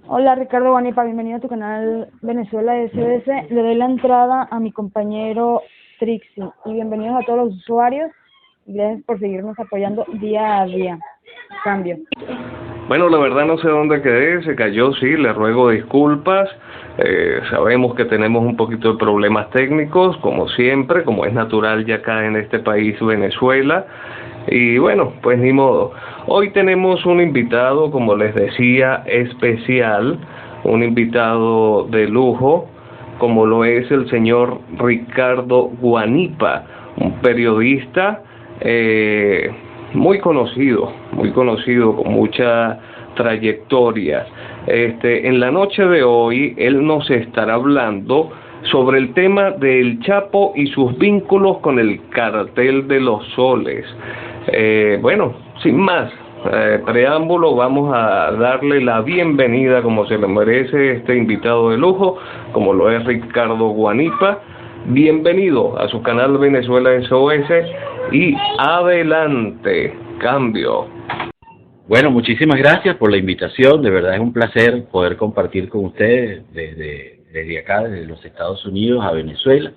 Hola Ricardo Guanipa, bienvenido a tu canal Venezuela SOS. Le doy la entrada a mi compañero Trixie y bienvenidos a todos los usuarios y gracias por seguirnos apoyando día a día. Cambio. Bueno, la verdad no sé dónde quedé, se cayó, sí, le ruego disculpas. Sabemos que tenemos un poquito de problemas técnicos, como siempre, como es natural ya acá en este país Venezuela. Y bueno, pues ni modo. Hoy tenemos un invitado, como les decía, especial, un invitado de lujo, como lo es el señor Ricardo Guanipa, un periodista muy conocido, con mucha trayectoria. En la noche de hoy, él nos estará hablando sobre el tema del Chapo y sus vínculos con el Cartel de los Soles. Bueno, sin más preámbulo, vamos a darle la bienvenida, como se le merece, este invitado de lujo, como lo es Ricardo Guanipa. Bienvenido a su canal Venezuela SOS y adelante, cambio. Bueno, muchísimas gracias por la invitación, de verdad es un placer poder compartir con ustedes desde acá, desde los Estados Unidos a Venezuela.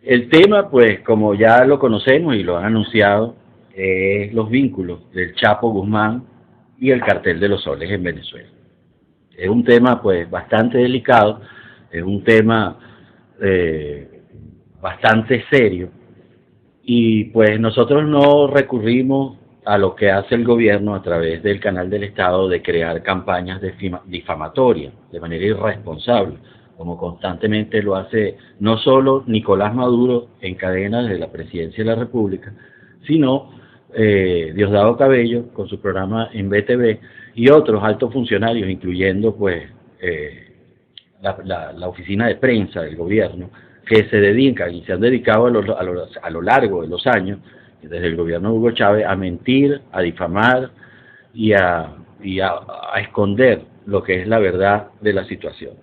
El tema, pues, como ya lo conocemos y lo han anunciado, es los vínculos del Chapo Guzmán y el Cartel de los Soles en Venezuela. Es un tema, pues, bastante delicado, es un tema bastante serio, y pues nosotros no recurrimos a lo que hace el gobierno a través del canal del Estado de crear campañas difamatorias de manera irresponsable, como constantemente lo hace no solo Nicolás Maduro en cadena de la Presidencia de la República, sino Diosdado Cabello con su programa en BTV y otros altos funcionarios, incluyendo pues la oficina de prensa del gobierno, que se dedican y se han dedicado a lo largo de los años, desde el gobierno de Hugo Chávez, a mentir, a difamar y a esconder lo que es la verdad de la situación.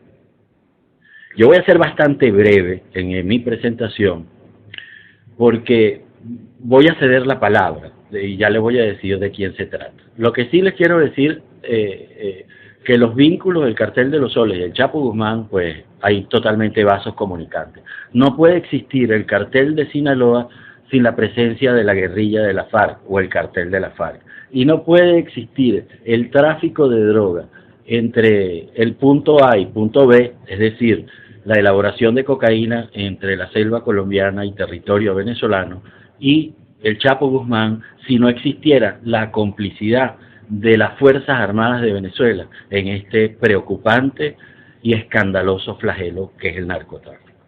Yo voy a ser bastante breve en mi presentación, porque voy a ceder la palabra y ya les voy a decir de quién se trata. Lo que sí les quiero decir que los vínculos del Cartel de los Soles y el Chapo Guzmán, pues hay totalmente vasos comunicantes. No puede existir el Cartel de Sinaloa sin la presencia de la guerrilla de la FARC o el cartel de la FARC. Y no puede existir el tráfico de droga entre el punto A y punto B, es decir, la elaboración de cocaína entre la selva colombiana y territorio venezolano, y el Chapo Guzmán, si no existiera la complicidad de las Fuerzas Armadas de Venezuela en este preocupante y escandaloso flagelo que es el narcotráfico.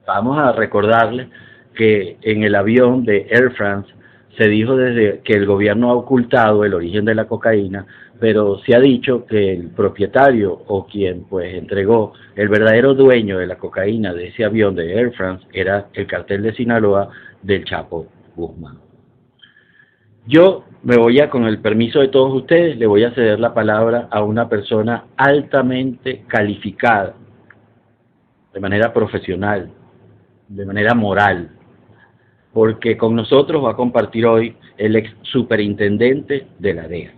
Vamos a recordarles que en el avión de Air France se dijo desde que el gobierno ha ocultado el origen de la cocaína, pero se ha dicho que el propietario o quien pues entregó el verdadero dueño de la cocaína de ese avión de Air France era el cartel de Sinaloa del Chapo Guzmán. Yo me voy a, con el permiso de todos ustedes, le voy a ceder la palabra a una persona altamente calificada, de manera profesional, de manera moral, porque con nosotros va a compartir hoy el ex superintendente de la DEA.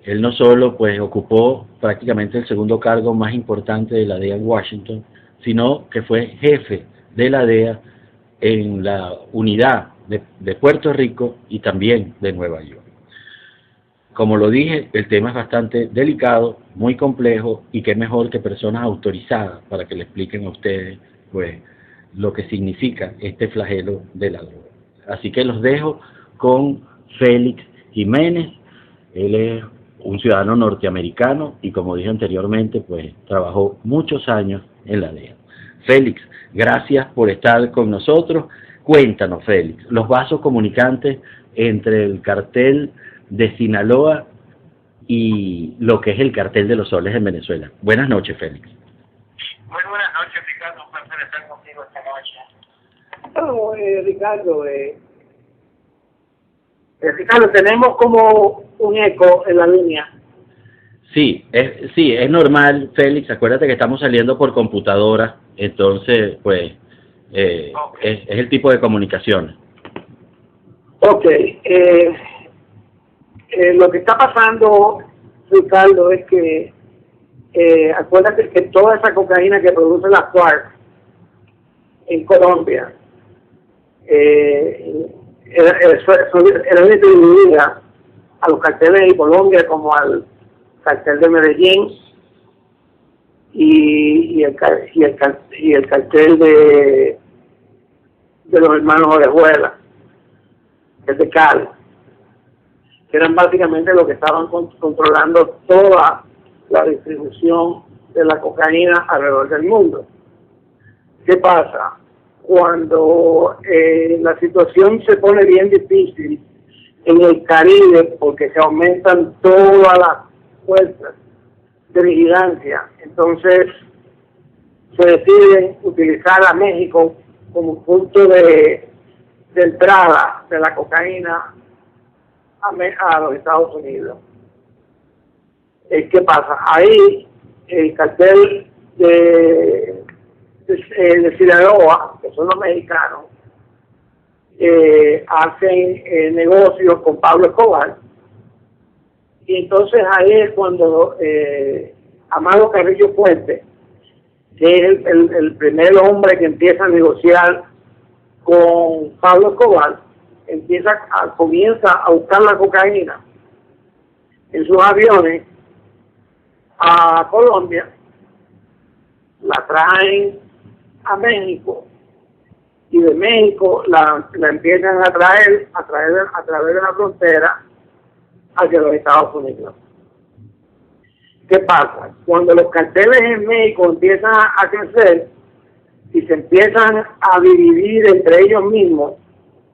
Él no solo pues ocupó prácticamente el segundo cargo más importante de la DEA en Washington, sino que fue jefe de la DEA en la unidad de Puerto Rico y también de Nueva York. Como lo dije, el tema es bastante delicado, muy complejo, y qué mejor que personas autorizadas para que le expliquen a ustedes pues lo que significa este flagelo de la droga. Así que los dejo con Félix Jiménez. Él es un ciudadano norteamericano y, como dije anteriormente, pues trabajó muchos años en la DEA. Félix, gracias por estar con nosotros. Cuéntanos, Félix, los vasos comunicantes entre el cartel de Sinaloa y lo que es el Cartel de los Soles en Venezuela. Buenas noches, Félix. Muy buenas noches, Ricardo. Un placer estar contigo esta noche. Bueno, Ricardo, tenemos como un eco en la línea. Sí, es normal, Félix. Acuérdate que estamos saliendo por computadora, entonces, pues, okay. es el tipo de comunicación. Ok. Lo que está pasando, Ricardo, es que acuérdate que toda esa cocaína que produce la FARC en Colombia era distribuida a los carteles de Colombia como al cartel de Medellín y el cartel de los hermanos Orejuela, el de Cali, que eran básicamente los que estaban controlando toda la distribución de la cocaína alrededor del mundo. ¿Qué pasa? Cuando la situación se pone bien difícil en el Caribe, porque se aumentan todas las fuerzas de vigilancia, entonces se decide utilizar a México como punto de entrada de la cocaína a los Estados Unidos. ¿Qué pasa? Ahí el cartel de Sinaloa, que son los mexicanos, hacen negocios con Pablo Escobar, y entonces ahí es cuando Amado Carrillo Fuentes, que es el primer hombre que empieza a negociar con Pablo Escobar, comienza a buscar la cocaína en sus aviones a Colombia, la traen a México, y de México la empiezan a traer a través de la frontera hacia los Estados Unidos. ¿Qué pasa? Cuando los carteles en México empiezan a crecer y se empiezan a dividir entre ellos mismos,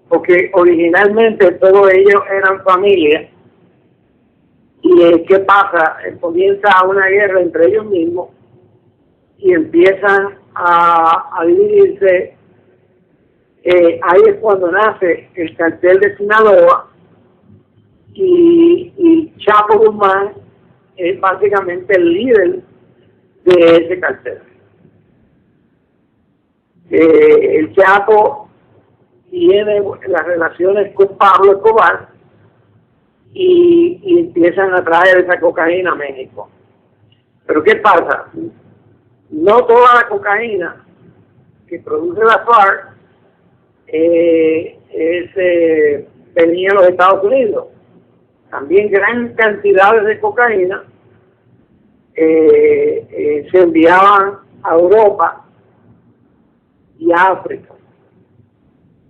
porque originalmente todos ellos eran familias, y ¿qué pasa? Comienza una guerra entre ellos mismos y empiezan a dividirse. Ahí es cuando nace el cartel de Sinaloa, y Chapo Guzmán es básicamente el líder de ese cartel. El Chapo tiene las relaciones con Pablo Escobar y empiezan a traer esa cocaína a México. Pero ¿qué pasa? No toda la cocaína que produce la FARC venía a los Estados Unidos. También gran cantidades de cocaína se enviaban a Europa y a África.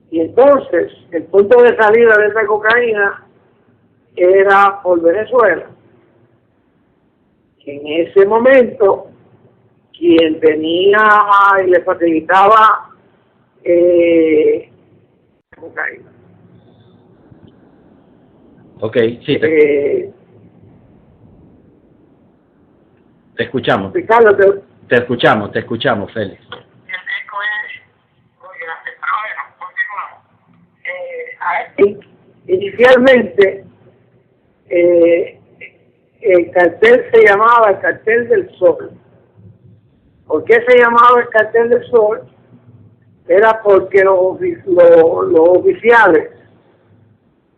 Y entonces el punto de salida de esa cocaína era por Venezuela. En ese momento, quien tenía y le facilitaba cocaína. Ok, sí, te escuchamos. Ricardo, Te escuchamos, Félix. Inicialmente, el cartel se llamaba el Cartel del Sol. ¿Por qué se llamaba el Cartel del Sol? Era porque los oficiales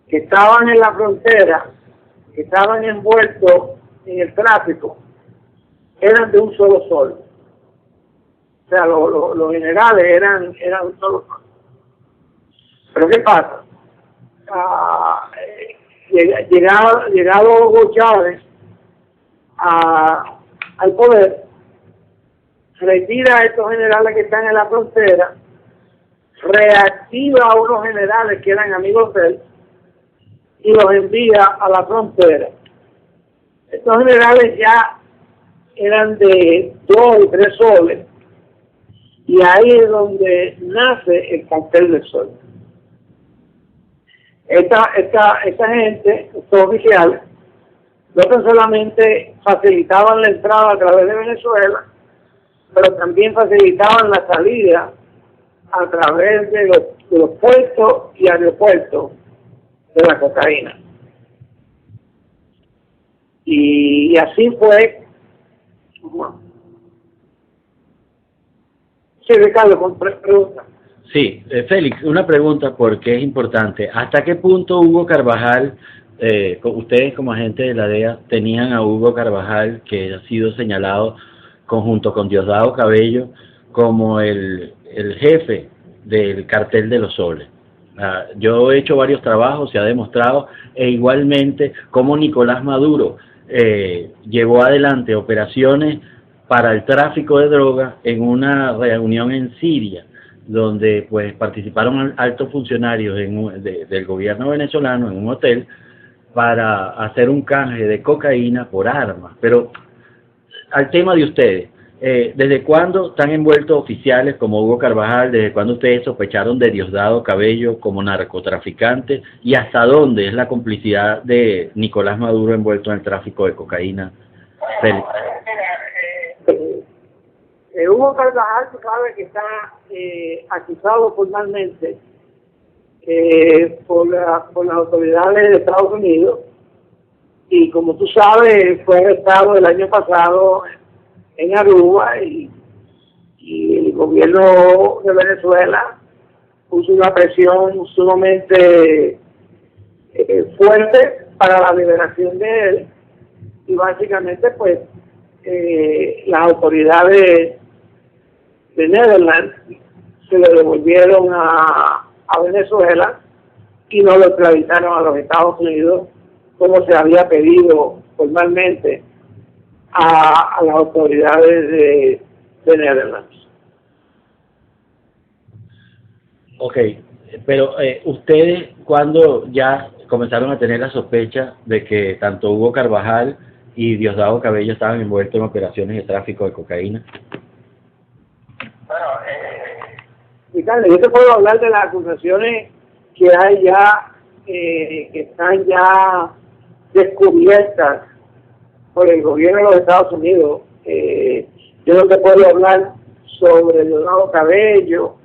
que estaban en la frontera, que estaban envueltos en el tráfico, eran de un solo sol. O sea, los generales eran un solo sol. Pero ¿qué pasa? Llegado Hugo Chávez al poder, retira a estos generales que están en la frontera, reactiva a unos generales que eran amigos de él y los envía a la frontera. Estos generales ya eran de 2 y 3 soles, y ahí es donde nace el Cartel del Sol. Esta gente, estos oficiales, no tan solamente facilitaban la entrada a través de Venezuela, pero también facilitaban la salida a través de los puertos y aeropuertos de la cocaína. Y así fue. Bueno. Sí, Ricardo, pregunta. Sí, Félix, una pregunta porque es importante. ¿Hasta qué punto Hugo Carvajal ustedes como agentes de la DEA tenían a Hugo Carvajal, que ha sido señalado conjunto con Diosdado Cabello como el jefe del cartel de los soles. Yo he hecho varios trabajos, se ha demostrado, e igualmente como Nicolás Maduro llevó adelante operaciones para el tráfico de drogas en una reunión en Siria, donde pues participaron altos funcionarios del gobierno venezolano en un hotel para hacer un canje de cocaína por armas. Pero al tema de ustedes, ¿desde cuándo están envueltos oficiales como Hugo Carvajal? ¿Desde cuándo ustedes sospecharon de Diosdado Cabello como narcotraficante? ¿Y hasta dónde es la complicidad de Nicolás Maduro envuelto en el tráfico de cocaína? Félix. Hugo Carvajal, tú sabes que está acusado formalmente por las autoridades de Estados Unidos, y como tú sabes fue arrestado el año pasado en Aruba, y el gobierno de Venezuela puso una presión sumamente fuerte para la liberación de él, y básicamente pues las autoridades de Netherlands se lo devolvieron a Venezuela y no lo extraditaron a los Estados Unidos como se había pedido formalmente a las autoridades de Netherlands. Ok, pero ustedes, ¿cuándo ya comenzaron a tener la sospecha de que tanto Hugo Carvajal y Diosdado Cabello estaban envueltos en operaciones de tráfico de cocaína? Bueno, Ricardo, yo te puedo hablar de las acusaciones que hay ya, que están ya descubiertas por el gobierno de los Estados Unidos. Yo no te puedo hablar sobre Diosdado Cabello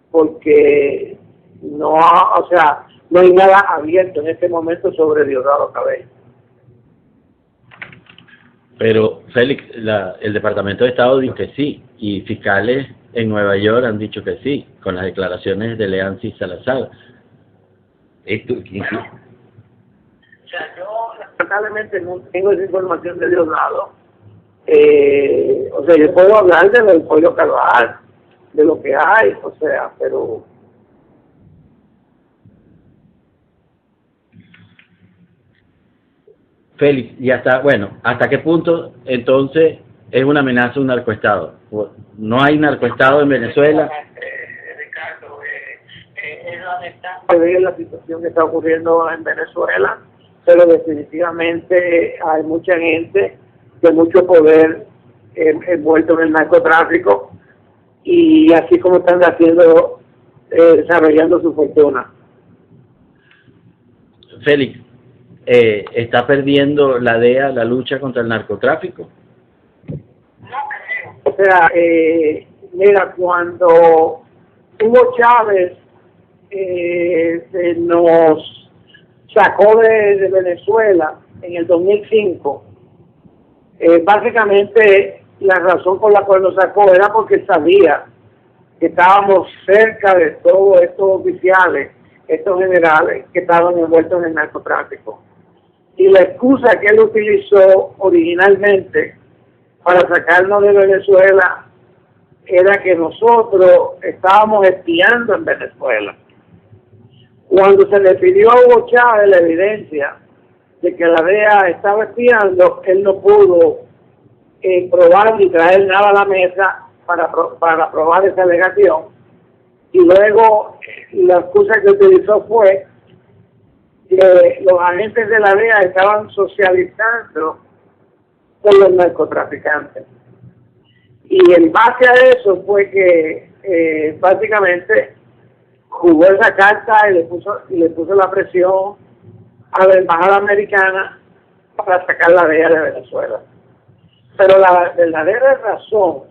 porque no hay nada abierto en este momento sobre Diosdado Cabello. Pero, Félix, el Departamento de Estado dijo que sí, y fiscales en Nueva York han dicho que sí, con las declaraciones de Leancy Salazar. ¿Esto quién sí? O sea, yo lamentablemente no tengo esa información de Diosdado. Yo puedo hablar de del Pollo Carvajal, de lo que hay, pero... Félix, y ¿hasta qué punto entonces es una amenaza un narcoestado? ¿No hay narcoestado en Venezuela? Ricardo, es lamentable la situación que está ocurriendo en Venezuela, pero definitivamente hay mucha gente de mucho poder envuelto en el narcotráfico, y así como están haciendo, desarrollando su fortuna. Félix, ¿está perdiendo la DEA la lucha contra el narcotráfico? Mira, cuando Hugo Chávez se nos sacó de Venezuela en el 2005, básicamente la razón por la cual nos sacó era porque sabía que estábamos cerca de todos estos oficiales, estos generales que estaban envueltos en el narcotráfico. Y la excusa que él utilizó originalmente para sacarnos de Venezuela era que nosotros estábamos espiando en Venezuela. Cuando se le pidió a Hugo Chávez la evidencia de que la DEA estaba espiando, él no pudo probar ni traer nada a la mesa para probar esa alegación. Y luego la excusa que utilizó fue que los agentes de la DEA estaban socializando con los narcotraficantes. Y en base a eso fue que básicamente jugó esa carta y le puso la presión a la embajada americana para sacar la DEA de Venezuela. Pero la verdadera razón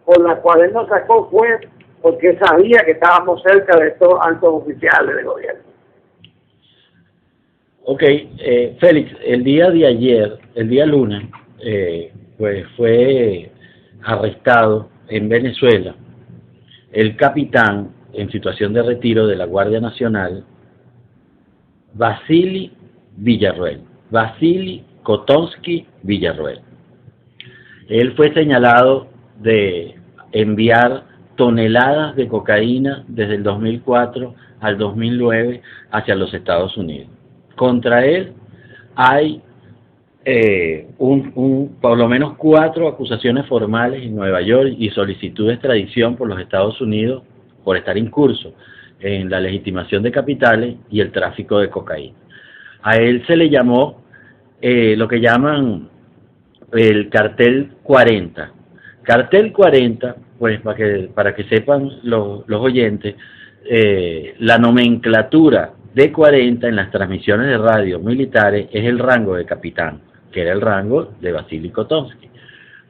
por la cual él nos sacó fue porque sabía que estábamos cerca de estos altos oficiales del gobierno. Ok, Félix, el día de ayer, el día lunes, pues fue arrestado en Venezuela el capitán en situación de retiro de la Guardia Nacional, Vasily Villarroel. Vasily Kotonsky Villarroel. Él fue señalado de enviar toneladas de cocaína desde el 2004 al 2009 hacia los Estados Unidos. Contra él hay por lo menos 4 acusaciones formales en Nueva York y solicitud de extradición por los Estados Unidos por estar incurso en la legitimación de capitales y el tráfico de cocaína. A él se le llamó lo que llaman el cartel 40. Cartel 40, pues para que sepan los oyentes, la nomenclatura de 40 en las transmisiones de radio militares es el rango de capitán, que era el rango de Vasily Kotonsky.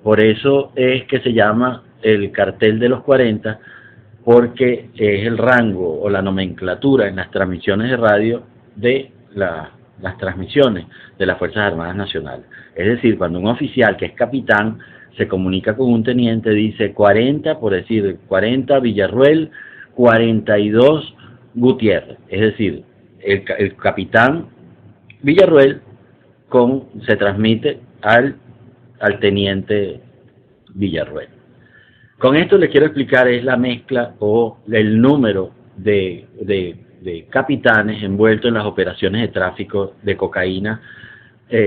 Por eso es que se llama el cartel de los 40, porque es el rango o la nomenclatura en las transmisiones de radio de las transmisiones de las Fuerzas Armadas Nacionales. Es decir, cuando un oficial que es capitán se comunica con un teniente, dice 40, por decir 40 Villarroel, 42 Gutiérrez. Es decir, el capitán Villarroel se transmite al teniente Villarroel. Con esto les quiero explicar es la mezcla o el número de capitanes envueltos en las operaciones de tráfico de cocaína.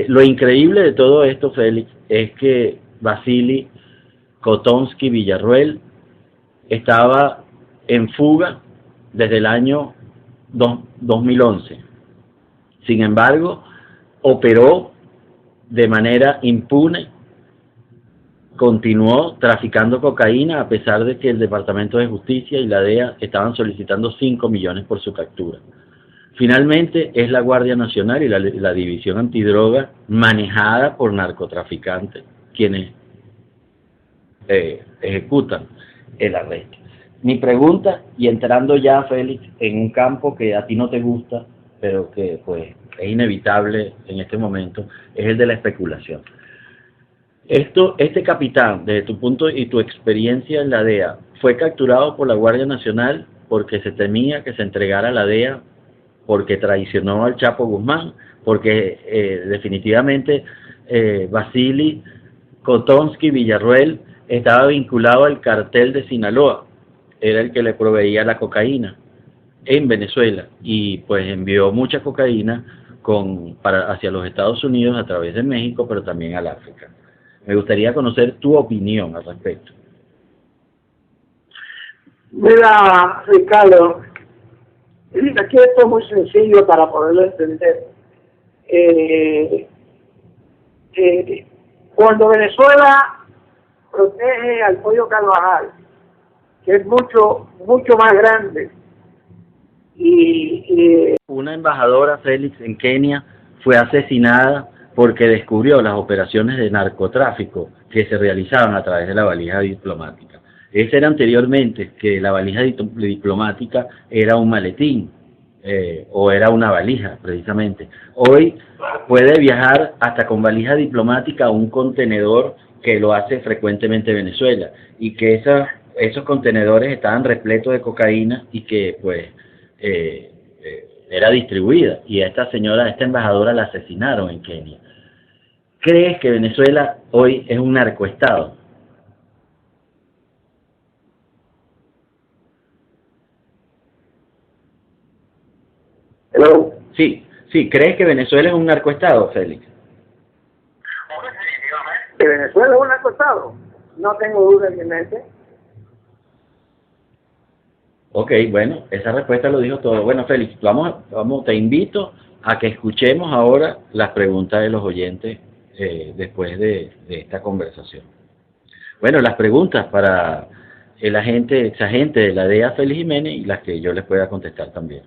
Lo increíble de todo esto, Félix, es que Vasily Kotonsky Villarroel estaba en fuga desde el año 2011. Sin embargo, operó de manera impune, continuó traficando cocaína a pesar de que el Departamento de Justicia y la DEA estaban solicitando 5 millones por su captura. Finalmente es la Guardia Nacional y la División Antidroga manejada por narcotraficantes quienes ejecutan el arresto. Mi pregunta, y entrando ya, Félix, en un campo que a ti no te gusta, pero que pues es inevitable en este momento, es el de la especulación. Este capitán, desde tu punto y tu experiencia en la DEA, fue capturado por la Guardia Nacional porque se temía que se entregara a la DEA, porque traicionó al Chapo Guzmán, porque definitivamente Vasily Kotonsky Villarroel estaba vinculado al cartel de Sinaloa, era el que le proveía la cocaína en Venezuela y pues envió mucha cocaína hacia los Estados Unidos a través de México, pero también al África. Me gustaría conocer tu opinión al respecto. Mira, Ricardo, aquí esto es muy sencillo para poderlo entender. Cuando Venezuela protege al pollo Carvajal, que es mucho más grande, Una embajadora, Félix, en Kenia fue asesinada porque descubrió las operaciones de narcotráfico que se realizaban a través de la valija diplomática. Ese era anteriormente, que la valija diplomática era un maletín, o era una valija, precisamente. Hoy puede viajar hasta con valija diplomática a un contenedor que lo hace frecuentemente Venezuela, y que esos contenedores estaban repletos de cocaína y que pues era distribuida, y a esta embajadora la asesinaron en Kenia. ¿Crees que Venezuela hoy es un narcoestado? Hello. Sí, ¿crees que Venezuela es un narcoestado, Félix? ¿Que Venezuela es un narcoestado? No tengo duda en mi mente. Ok, bueno, esa respuesta lo dijo todo. Bueno, Félix, te invito a que escuchemos ahora las preguntas de los oyentes después de esta conversación. Bueno, las preguntas para el exagente de la DEA, Félix Jiménez, y las que yo les pueda contestar también.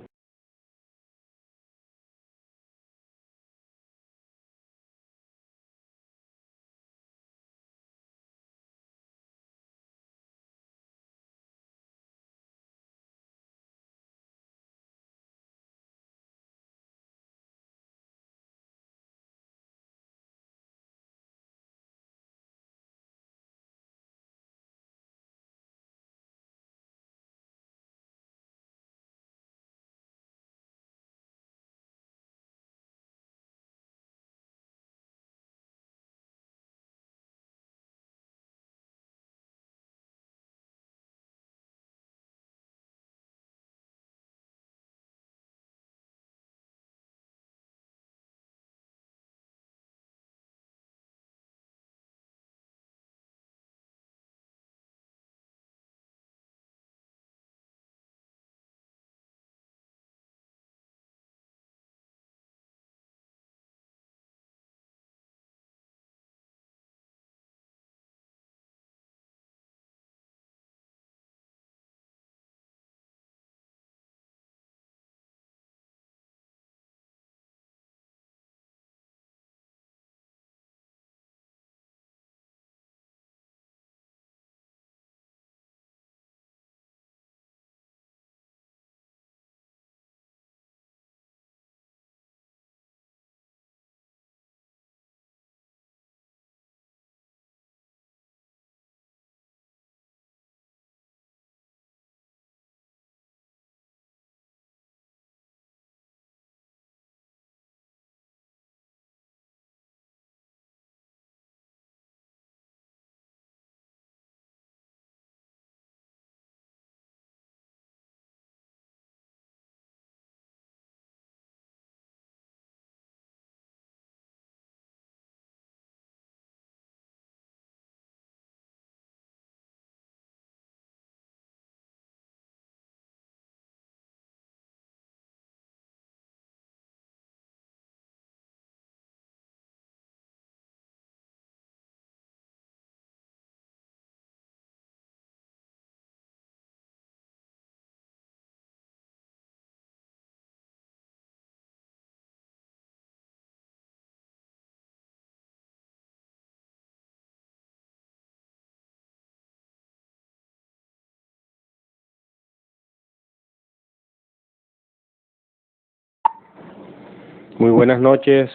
Muy buenas noches,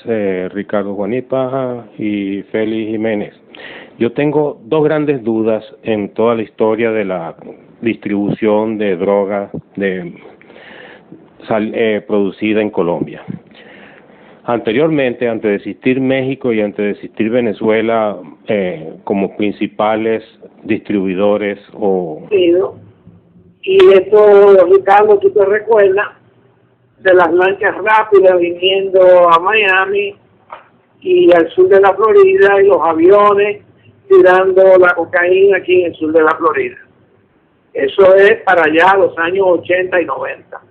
Ricardo Guanipa y Félix Jiménez. Yo tengo dos grandes dudas en toda la historia de la distribución de drogas producida en Colombia. Anteriormente, antes de existir México y antes de existir Venezuela como principales distribuidores Y esto, Ricardo, tú te recuerdas de las lanchas rápidas viniendo a Miami y al sur de la Florida y los aviones tirando la cocaína aquí en el sur de la Florida. Eso es para allá los años 80 y 90.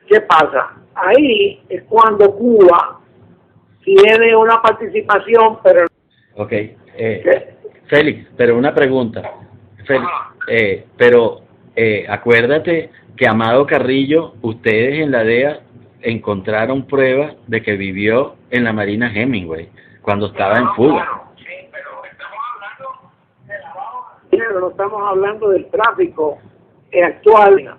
¿Qué pasa? Ahí es cuando Cuba tiene una participación, pero... Ok, Félix, pero una pregunta. Félix, acuérdate que Amado Carrillo, ustedes en la DEA encontraron pruebas de que vivió en la Marina Hemingway cuando estaba en fuga. Sí, pero estamos hablando de lavado. Pero no estamos hablando del tráfico actual.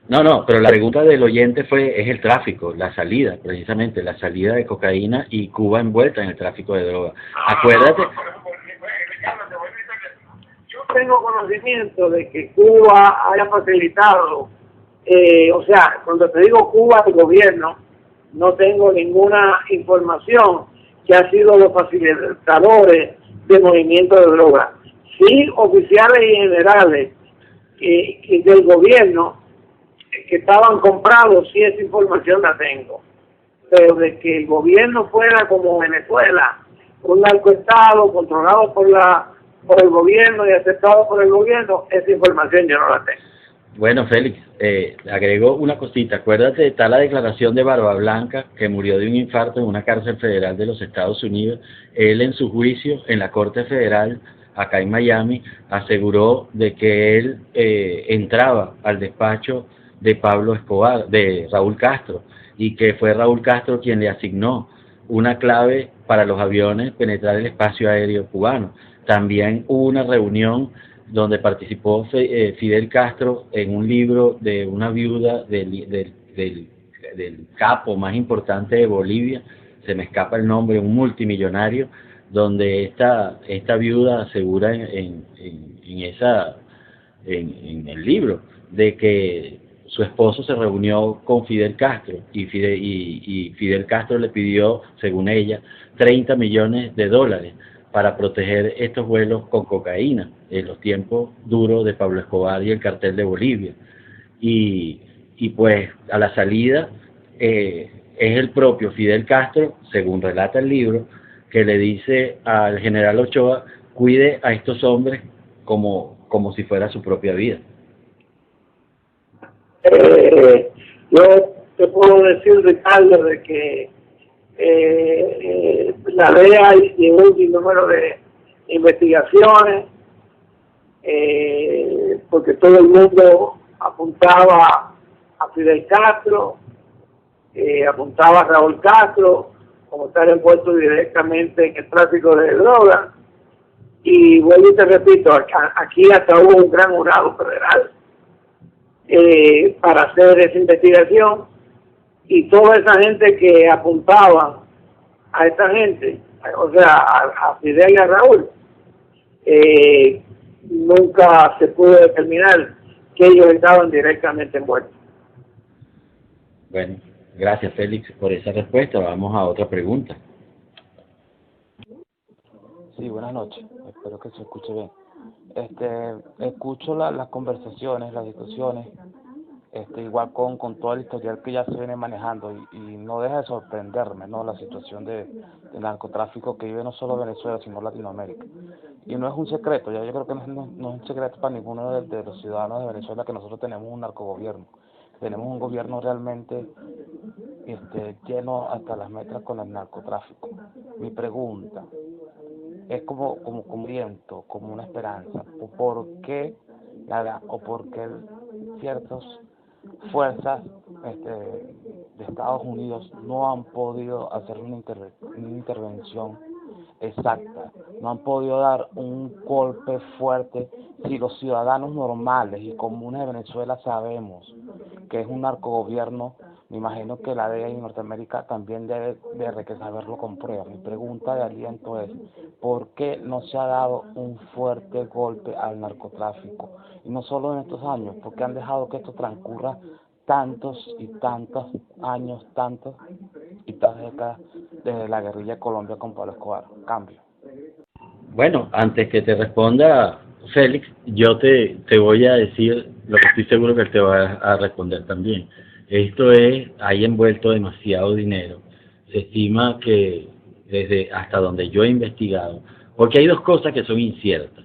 No, pero la pregunta del oyente es el tráfico, la salida, precisamente, la salida de cocaína y Cuba envuelta en el tráfico de droga. Acuérdate. Yo tengo conocimiento de que Cuba haya facilitado, o sea, cuando te digo Cuba, el gobierno, no tengo ninguna información que ha sido los facilitadores de movimiento de drogas. Sí, oficiales y generales del gobierno que estaban comprados, sí, esa información la tengo. Pero de que el gobierno fuera como Venezuela, un narcoestado controlado por el gobierno y aceptado por el gobierno, esa información yo no la tengo. Bueno, Félix, agregó una cosita. Acuérdate, está la declaración de Barba Blanca, que murió de un infarto en una cárcel federal de los Estados Unidos. Él en su juicio en la Corte Federal, acá en Miami, aseguró de que él entraba al despacho de Pablo Escobar, de Raúl Castro, y que fue Raúl Castro quien le asignó una clave para los aviones penetrar el espacio aéreo cubano. También hubo una reunión donde participó Fidel Castro en un libro de una viuda del capo más importante de Bolivia, se me escapa el nombre, un multimillonario, donde esta viuda asegura en el libro de que su esposo se reunió con Fidel Castro y Fidel Castro le pidió, según ella, $30 millones para proteger estos vuelos con cocaína en los tiempos duros de Pablo Escobar y el cartel de Bolivia. Y pues a la salida es el propio Fidel Castro, según relata el libro, que le dice al general Ochoa, cuide a estos hombres como si fuera su propia vida. Yo te puedo decir, Ricardo, de que la DEA llevó un número de investigaciones, porque todo el mundo apuntaba a Fidel Castro, apuntaba a Raúl Castro como estar envuelto directamente en el tráfico de drogas. Y vuelvo y te repito, aquí hasta hubo un gran jurado federal para hacer esa investigación, y toda esa gente que apuntaba a esta gente, o sea, a Fidel y a Raúl, nunca se pudo determinar que ellos estaban directamente envueltos. Bueno, gracias Félix por esa respuesta. Vamos a otra pregunta. Sí, buenas noches. Espero que se escuche bien. Escucho las conversaciones, las discusiones, igual con todo el historial que ya se viene manejando y no deja de sorprenderme, ¿no?, la situación de narcotráfico que vive no solo Venezuela, sino Latinoamérica. Y no es un secreto, yo creo que no es un secreto para ninguno de los ciudadanos de Venezuela que nosotros tenemos un narcogobierno. Tenemos un gobierno realmente lleno hasta las metras con el narcotráfico. Mi pregunta es como viento, como una esperanza. ¿Por qué ciertas fuerzas de Estados Unidos no han podido hacer una intervención exacta, no han podido dar un golpe fuerte, si los ciudadanos normales y comunes de Venezuela sabemos que es un narcogobierno Me imagino que la DEA en Norteamérica también debe que saberlo con pruebas. Mi pregunta de aliento es, ¿por qué no se ha dado un fuerte golpe al narcotráfico? Y no solo en estos años, ¿por qué han dejado que esto transcurra tantos y tantos años, tantas décadas desde la guerrilla de Colombia con Pablo Escobar? Cambio. Bueno, antes que te responda Félix, yo te voy a decir lo que estoy seguro que él te va a responder también. Esto hay envuelto demasiado dinero. Se estima que desde hasta donde yo he investigado, porque hay dos cosas que son inciertas: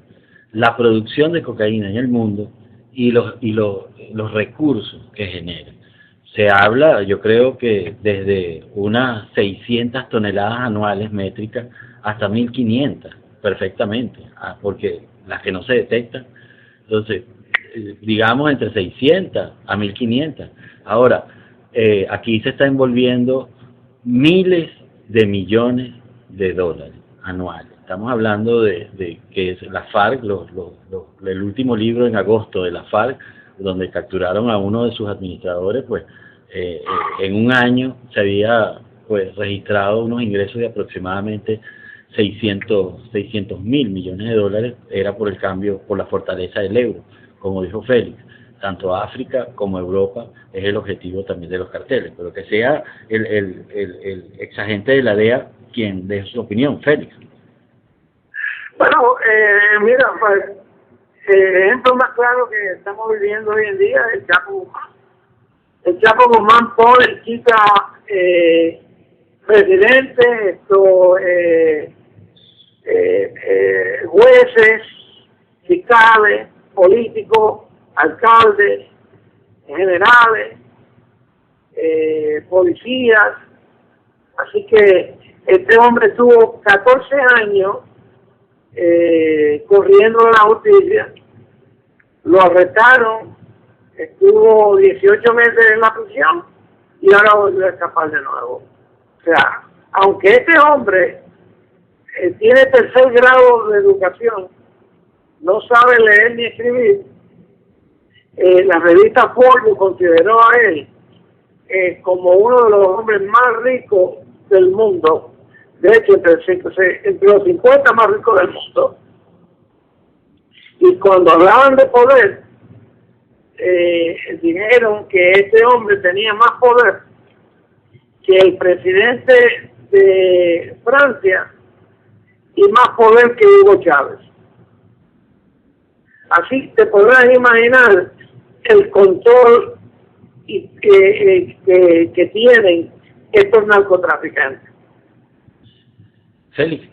la producción de cocaína en el mundo y los recursos que genera. Se habla, yo creo que desde unas 600 toneladas anuales métricas hasta 1.500 perfectamente, porque las que no se detectan. Entonces, digamos entre 600 a 1.500. Ahora, aquí se está envolviendo miles de millones de dólares anuales. Estamos hablando de que es la FARC, el último libro en agosto de la FARC, donde capturaron a uno de sus administradores, pues en un año se había pues registrado unos ingresos de aproximadamente 600.000 millones de dólares. Era por el cambio, por la fortaleza del euro, como dijo Félix. Tanto África como Europa es el objetivo también de los carteles, pero que sea el exagente de la DEA quien dé su opinión. Félix. Bueno, mira, pues el ejemplo más claro que estamos viviendo hoy en día es el Chapo Guzmán. El Chapo Guzmán pone, quita presidentes, jueces, fiscales, políticos, alcaldes, generales, policías. Así que este hombre tuvo 14 años corriendo la justicia, lo arrestaron, estuvo 18 meses en la prisión y ahora volvió a escapar de nuevo. O sea, aunque este hombre tiene tercer grado de educación, no sabe leer ni escribir, la revista Forbes lo consideró a él como uno de los hombres más ricos del mundo. De hecho, entre los 50 más ricos del mundo. Y cuando hablaban de poder, dijeron que este hombre tenía más poder que el presidente de Francia y más poder que Hugo Chávez. Así te podrás imaginar el control que tienen estos narcotraficantes. Félix,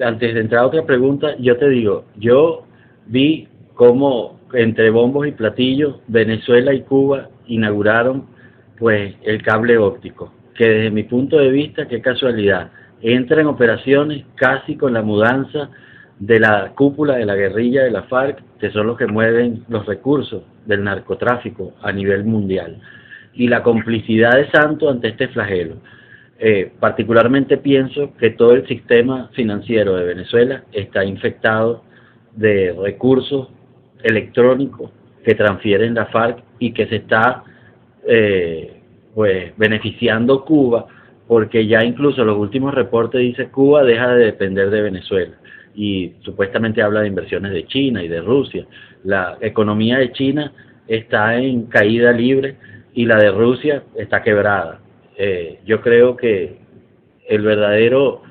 antes de entrar a otra pregunta, yo te digo, yo vi cómo entre bombos y platillos Venezuela y Cuba inauguraron pues el cable óptico, que desde mi punto de vista, qué casualidad, entra en operaciones casi con la mudanza de la cúpula de la guerrilla de la FARC, que son los que mueven los recursos del narcotráfico a nivel mundial, y la complicidad de Santos ante este flagelo. Particularmente pienso que todo el sistema financiero de Venezuela está infectado de recursos electrónicos que transfieren la FARC y que se está pues beneficiando Cuba, porque ya incluso los últimos reportes dice Cuba deja de depender de Venezuela y supuestamente habla de inversiones de China y de Rusia. La economía de China está en caída libre y la de Rusia está quebrada. Yo creo que el verdadero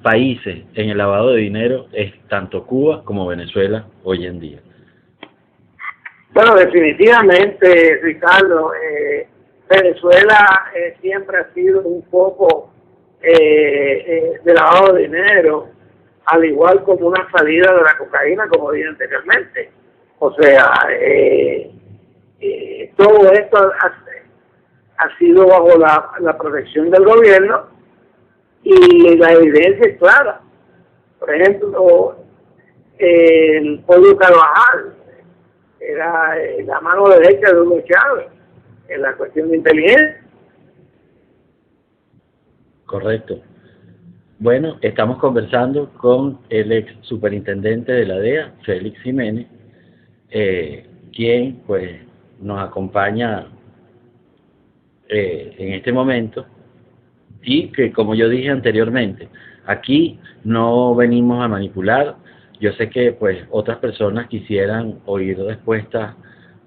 países en el lavado de dinero es tanto Cuba como Venezuela hoy en día. Bueno, definitivamente, Ricardo, Venezuela siempre ha sido un foco de lavado de dinero, al igual como una salida de la cocaína, como dije anteriormente. O sea, todo esto ha sido bajo la protección del gobierno y la evidencia es clara. Por ejemplo, el Pollo Carvajal era la mano derecha de Hugo Chávez en la cuestión de inteligencia. Correcto. Bueno, estamos conversando con el ex superintendente de la DEA, Félix Jiménez, quien pues nos acompaña en este momento, y que, como yo dije anteriormente, aquí no venimos a manipular. Yo sé que pues otras personas quisieran oír respuestas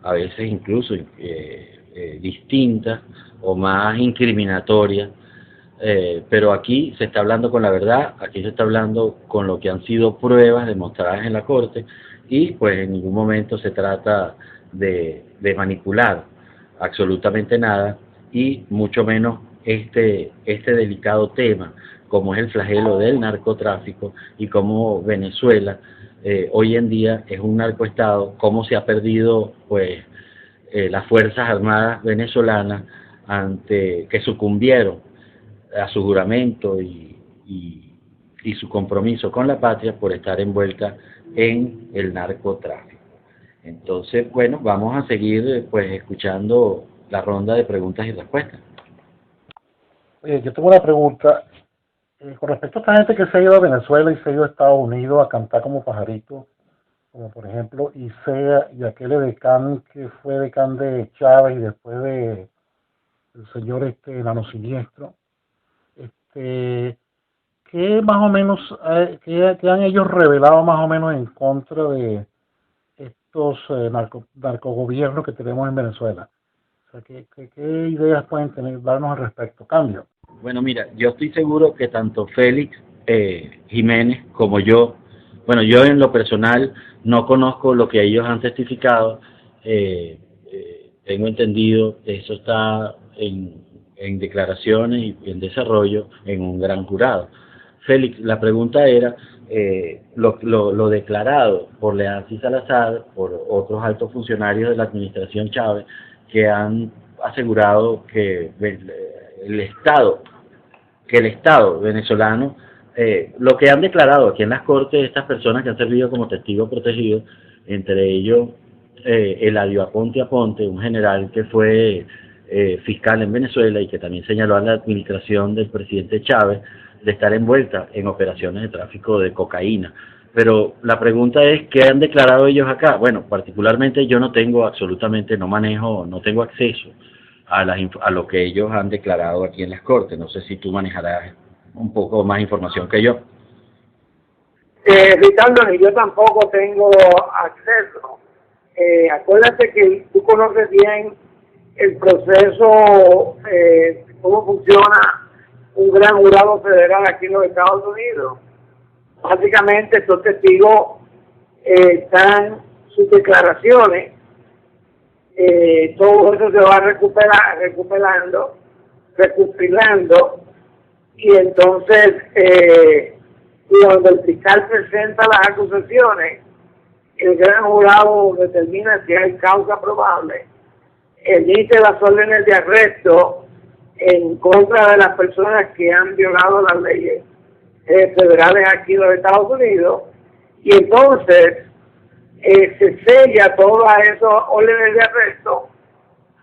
a veces incluso distintas o más incriminatorias, pero aquí se está hablando con la verdad, aquí se está hablando con lo que han sido pruebas demostradas en la Corte, y pues en ningún momento se trata de manipular absolutamente nada, y mucho menos este delicado tema como es el flagelo del narcotráfico, y cómo Venezuela hoy en día es un narcoestado, cómo se ha perdido pues las Fuerzas Armadas venezolanas que sucumbieron a su juramento y su compromiso con la patria por estar envuelta en el narcotráfico. Entonces, bueno, vamos a seguir pues escuchando la ronda de preguntas y respuestas. Yo tengo una pregunta con respecto a esta gente que se ha ido a Venezuela y se ha ido a Estados Unidos a cantar como pajarito, como por ejemplo Isea y aquel edecán que fue decán de Chávez y después de el señor Nano Siniestro. ¿Qué más o menos, qué han ellos revelado más o menos en contra de estos narcogobiernos que tenemos en Venezuela? O sea, ¿qué ideas pueden darnos al respecto? Cambio. Bueno, mira, yo estoy seguro que tanto Félix Jiménez como yo, bueno, yo en lo personal no conozco lo que ellos han testificado, tengo entendido que eso está en declaraciones y en desarrollo en un gran jurado. Félix, la pregunta era lo declarado por Leandro Salazar, por otros altos funcionarios de la administración Chávez, que han asegurado que el Estado venezolano, lo que han declarado aquí en las cortes estas personas que han servido como testigos protegidos, entre ellos Eladio Aponte, un general que fue fiscal en Venezuela y que también señaló a la administración del presidente Chávez de estar envuelta en operaciones de tráfico de cocaína. Pero la pregunta es, ¿qué han declarado ellos acá? Bueno, particularmente yo no tengo no tengo acceso a lo que ellos han declarado aquí en las cortes. No sé si tú manejarás un poco más información que yo. Ricardo, ni yo tampoco tengo acceso. Acuérdate que tú conoces bien el proceso, cómo funciona un gran jurado federal aquí en los Estados Unidos. Básicamente estos testigos están sus declaraciones, todo eso se va recopilando, y entonces cuando el fiscal presenta las acusaciones, el gran jurado determina si hay causa probable, emite las órdenes de arresto en contra de las personas que han violado las leyes federales aquí en los Estados Unidos, y entonces se sella todas esas órdenes de arresto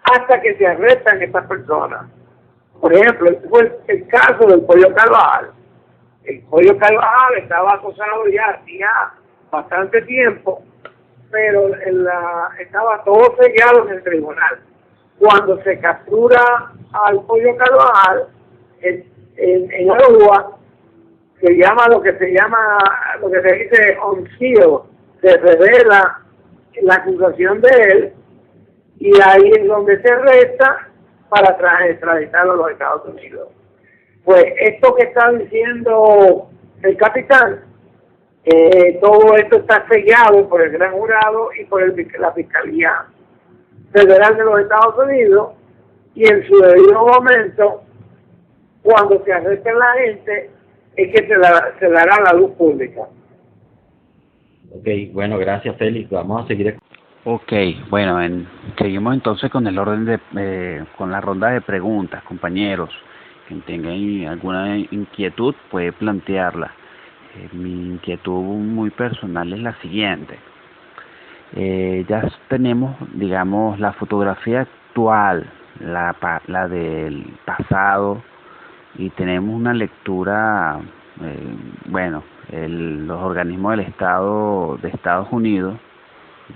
hasta que se arrestan estas personas. Por ejemplo, fue el caso del Pollo Carvajal. El Pollo Carvajal estaba acusado ya hacía bastante tiempo, pero estaba todo sellado en el tribunal. Cuando se captura al Pollo Carvajal en Aruba, se llama lo que se dice homicidio, se revela la acusación de él, y ahí es donde se arresta para extraditarlo a los Estados Unidos. Pues esto que está diciendo el capitán, todo esto está sellado por el gran jurado y por la Fiscalía Federal de los Estados Unidos, y en su debido momento, cuando se arresten la gente, es que se dará a la luz pública. Ok, bueno, gracias Félix, vamos a seguir. Ok, bueno, seguimos entonces con el orden con la ronda de preguntas, compañeros. Quien tenga alguna inquietud puede plantearla. Mi inquietud muy personal es la siguiente. Ya tenemos, digamos, la fotografía actual, la del pasado, y tenemos una lectura, los organismos del Estado de Estados Unidos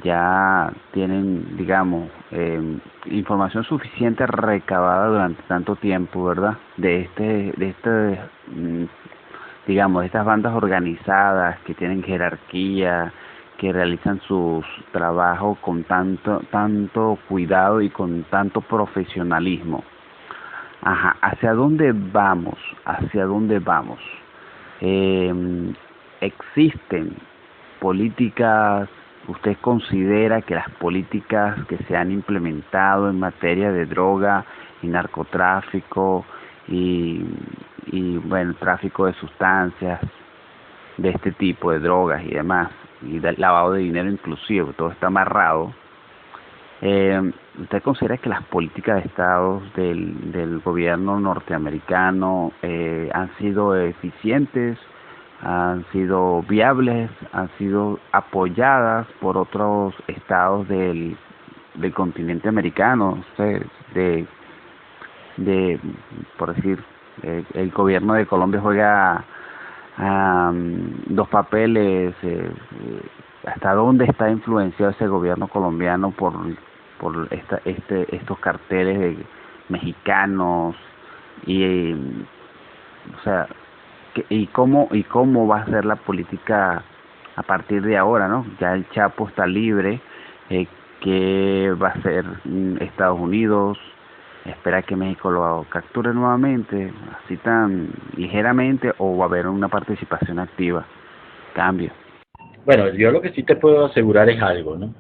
ya tienen, digamos, información suficiente recabada durante tanto tiempo, ¿verdad? Digamos, de estas bandas organizadas que tienen jerarquía, que realizan sus trabajos con tanto cuidado y con tanto profesionalismo. Ajá, ¿hacia dónde vamos? ¿Hacia dónde vamos? Existen políticas. ¿Usted considera que las políticas que se han implementado en materia de droga y narcotráfico y bueno, tráfico de sustancias de este tipo, de drogas y demás, y del lavado de dinero inclusive, todo está amarrado, ¿usted considera que las políticas de Estado del gobierno norteamericano han sido eficientes, han sido viables, han sido apoyadas por otros estados del continente americano? Por decir, el gobierno de Colombia juega dos papeles. ¿Hasta dónde está influenciado ese gobierno colombiano por estos carteles mexicanos? Y o sea, ¿y cómo va a ser la política a partir de ahora, no? Ya el Chapo está libre. ¿Qué va a hacer Estados Unidos? ¿Espera que México lo capture nuevamente, así tan ligeramente, o va a haber una participación activa? Cambio. Bueno, yo lo que sí te puedo asegurar es algo, ¿no?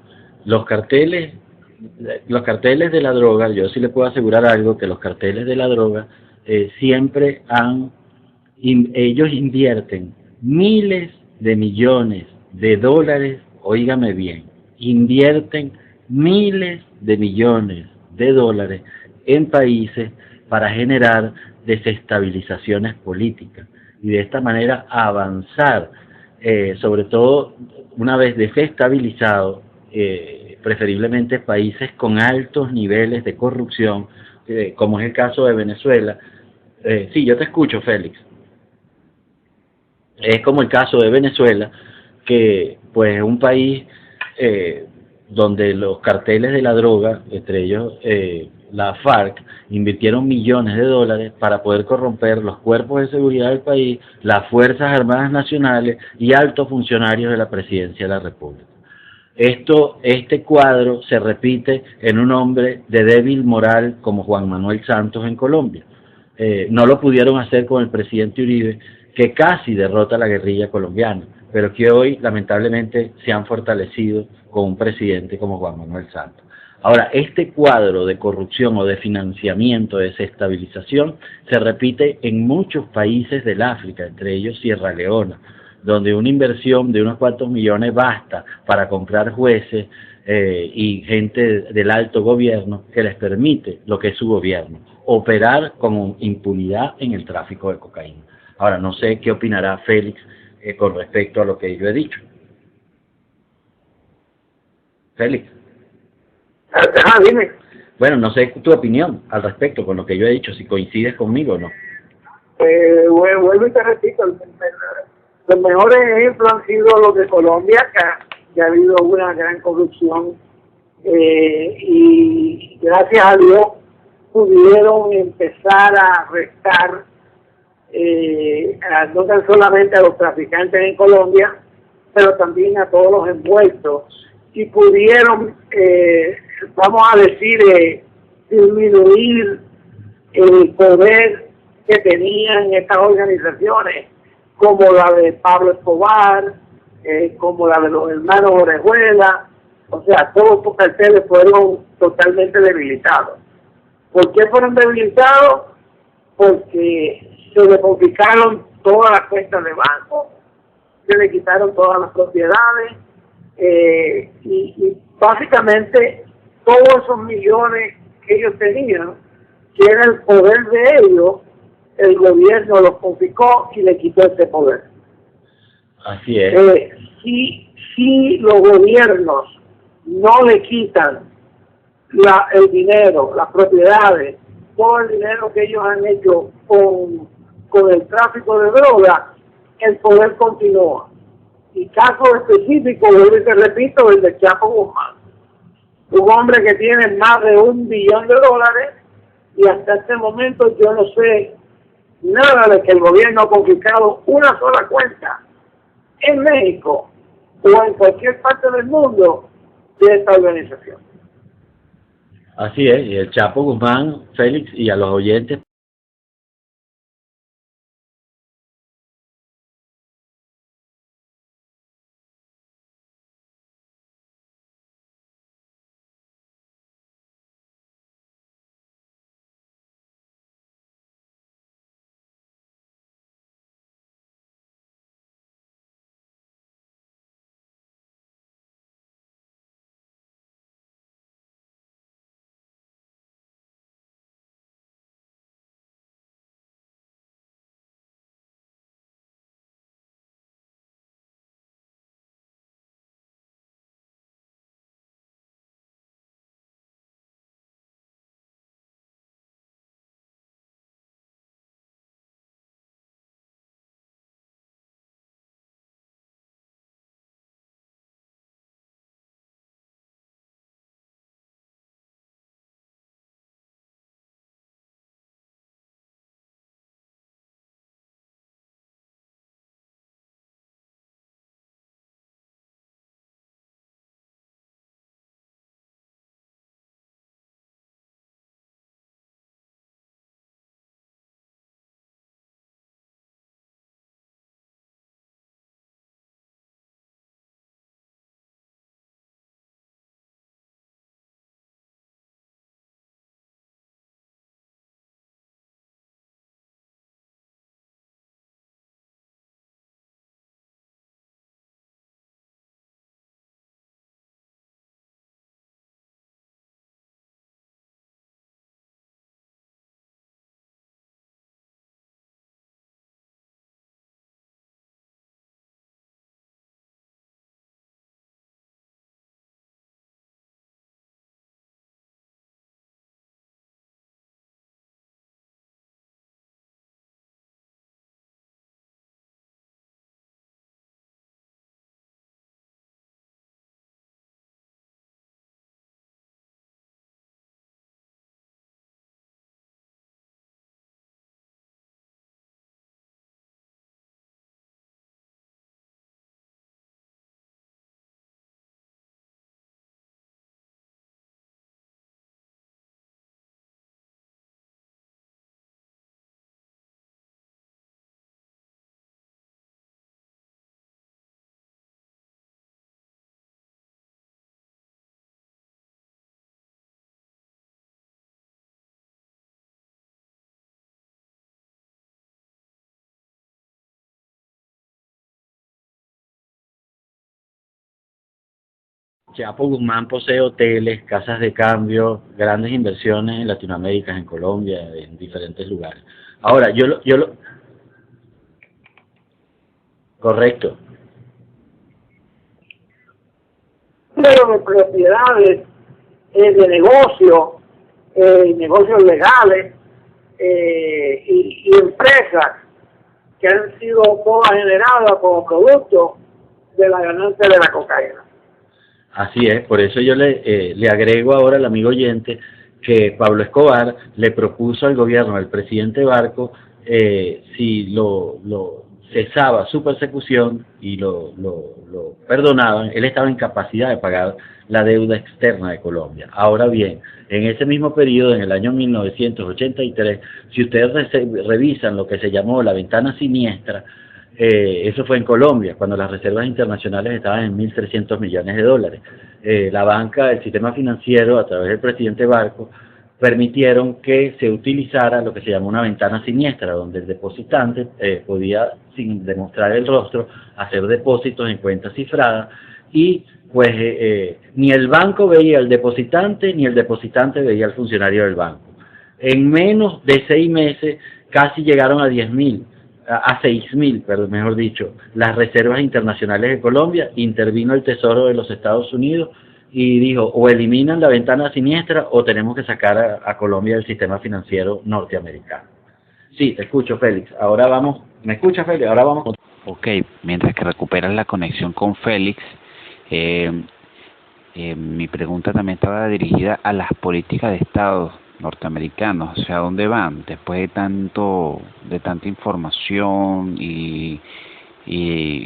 Los carteles de la droga, yo sí le puedo asegurar algo, que los carteles de la droga siempre ellos invierten miles de millones de dólares, óigame bien, invierten miles de millones de dólares en países para generar desestabilizaciones políticas y de esta manera avanzar, sobre todo una vez desestabilizado, preferiblemente países con altos niveles de corrupción, como es el caso de Venezuela. Sí, yo te escucho, Félix. Es como el caso de Venezuela, que pues es un país donde los carteles de la droga, entre ellos la FARC, invirtieron millones de dólares para poder corromper los cuerpos de seguridad del país, las Fuerzas Armadas Nacionales y altos funcionarios de la Presidencia de la República. Este cuadro se repite en un hombre de débil moral como Juan Manuel Santos en Colombia. No lo pudieron hacer con el presidente Uribe, que casi derrota a la guerrilla colombiana, pero que hoy lamentablemente se han fortalecido con un presidente como Juan Manuel Santos. Ahora, este cuadro de corrupción o de financiamiento, de desestabilización, se repite en muchos países del África, entre ellos Sierra Leona, donde una inversión de unos cuantos millones basta para comprar jueces y gente del alto gobierno que les permite lo que es su gobierno, operar con impunidad en el tráfico de cocaína. Ahora, no sé qué opinará Félix con respecto a lo que yo he dicho. Félix. Dime. Bueno, no sé tu opinión al respecto con lo que yo he dicho, si coincides conmigo o no. Vuelvo y te repito, los mejores ejemplos han sido los de Colombia, que ha habido una gran corrupción y gracias a Dios pudieron empezar a arrestar no tan solamente a los traficantes en Colombia, pero también a todos los envueltos, y pudieron, vamos a decir, disminuir el poder que tenían estas organizaciones, como la de Pablo Escobar, como la de los hermanos Orejuela. O sea, todos estos carteles fueron totalmente debilitados. ¿Por qué fueron debilitados? Porque se le confiscaron todas las cuentas de banco, se le quitaron todas las propiedades, y básicamente todos esos millones que ellos tenían, que era el poder de ellos, el gobierno los confiscó y le quitó ese poder. Así es. Si los gobiernos no le quitan el dinero, las propiedades, todo el dinero que ellos han hecho con el tráfico de drogas, el poder continúa. Y caso específico, vuelvo y te repito, el de Chapo Guzmán. Un hombre que tiene más de $1 billón y hasta este momento yo no sé nada de que el gobierno ha confiscado una sola cuenta en México o en cualquier parte del mundo de esta organización. Así es, y el Chapo Guzmán, Félix, y a los oyentes, Chapo Guzmán posee hoteles, casas de cambio, grandes inversiones en Latinoamérica, en Colombia, en diferentes lugares. Ahora, correcto. Pero de propiedades, de negocios legales y empresas que han sido todas generadas como producto de la ganancia de la cocaína. Así es, por eso yo le agrego ahora al amigo oyente que Pablo Escobar le propuso al gobierno del presidente Barco si lo cesaba su persecución y lo perdonaban, él estaba en capacidad de pagar la deuda externa de Colombia. Ahora bien, en ese mismo periodo, en el año 1983, si ustedes revisan lo que se llamó la ventana siniestra, eso fue en Colombia, cuando las reservas internacionales estaban en $1.300 millones. La banca, el sistema financiero, a través del presidente Barco, permitieron que se utilizara lo que se llama una ventana siniestra, donde el depositante podía, sin demostrar el rostro, hacer depósitos en cuentas cifradas y pues ni el banco veía al depositante, ni el depositante veía al funcionario del banco. En menos de 6 meses casi llegaron a 6.000, pero mejor dicho, las reservas internacionales de Colombia. Intervino el Tesoro de los Estados Unidos y dijo, o eliminan la ventana siniestra o tenemos que sacar a Colombia del sistema financiero norteamericano. Sí, te escucho, Félix. Ahora vamos, ¿me escuchas, Félix? Ahora vamos. Ok, mientras que recuperas la conexión con Félix, mi pregunta también estaba dirigida a las políticas de Estados norteamericanos, o sea, ¿a dónde van después de tanta información y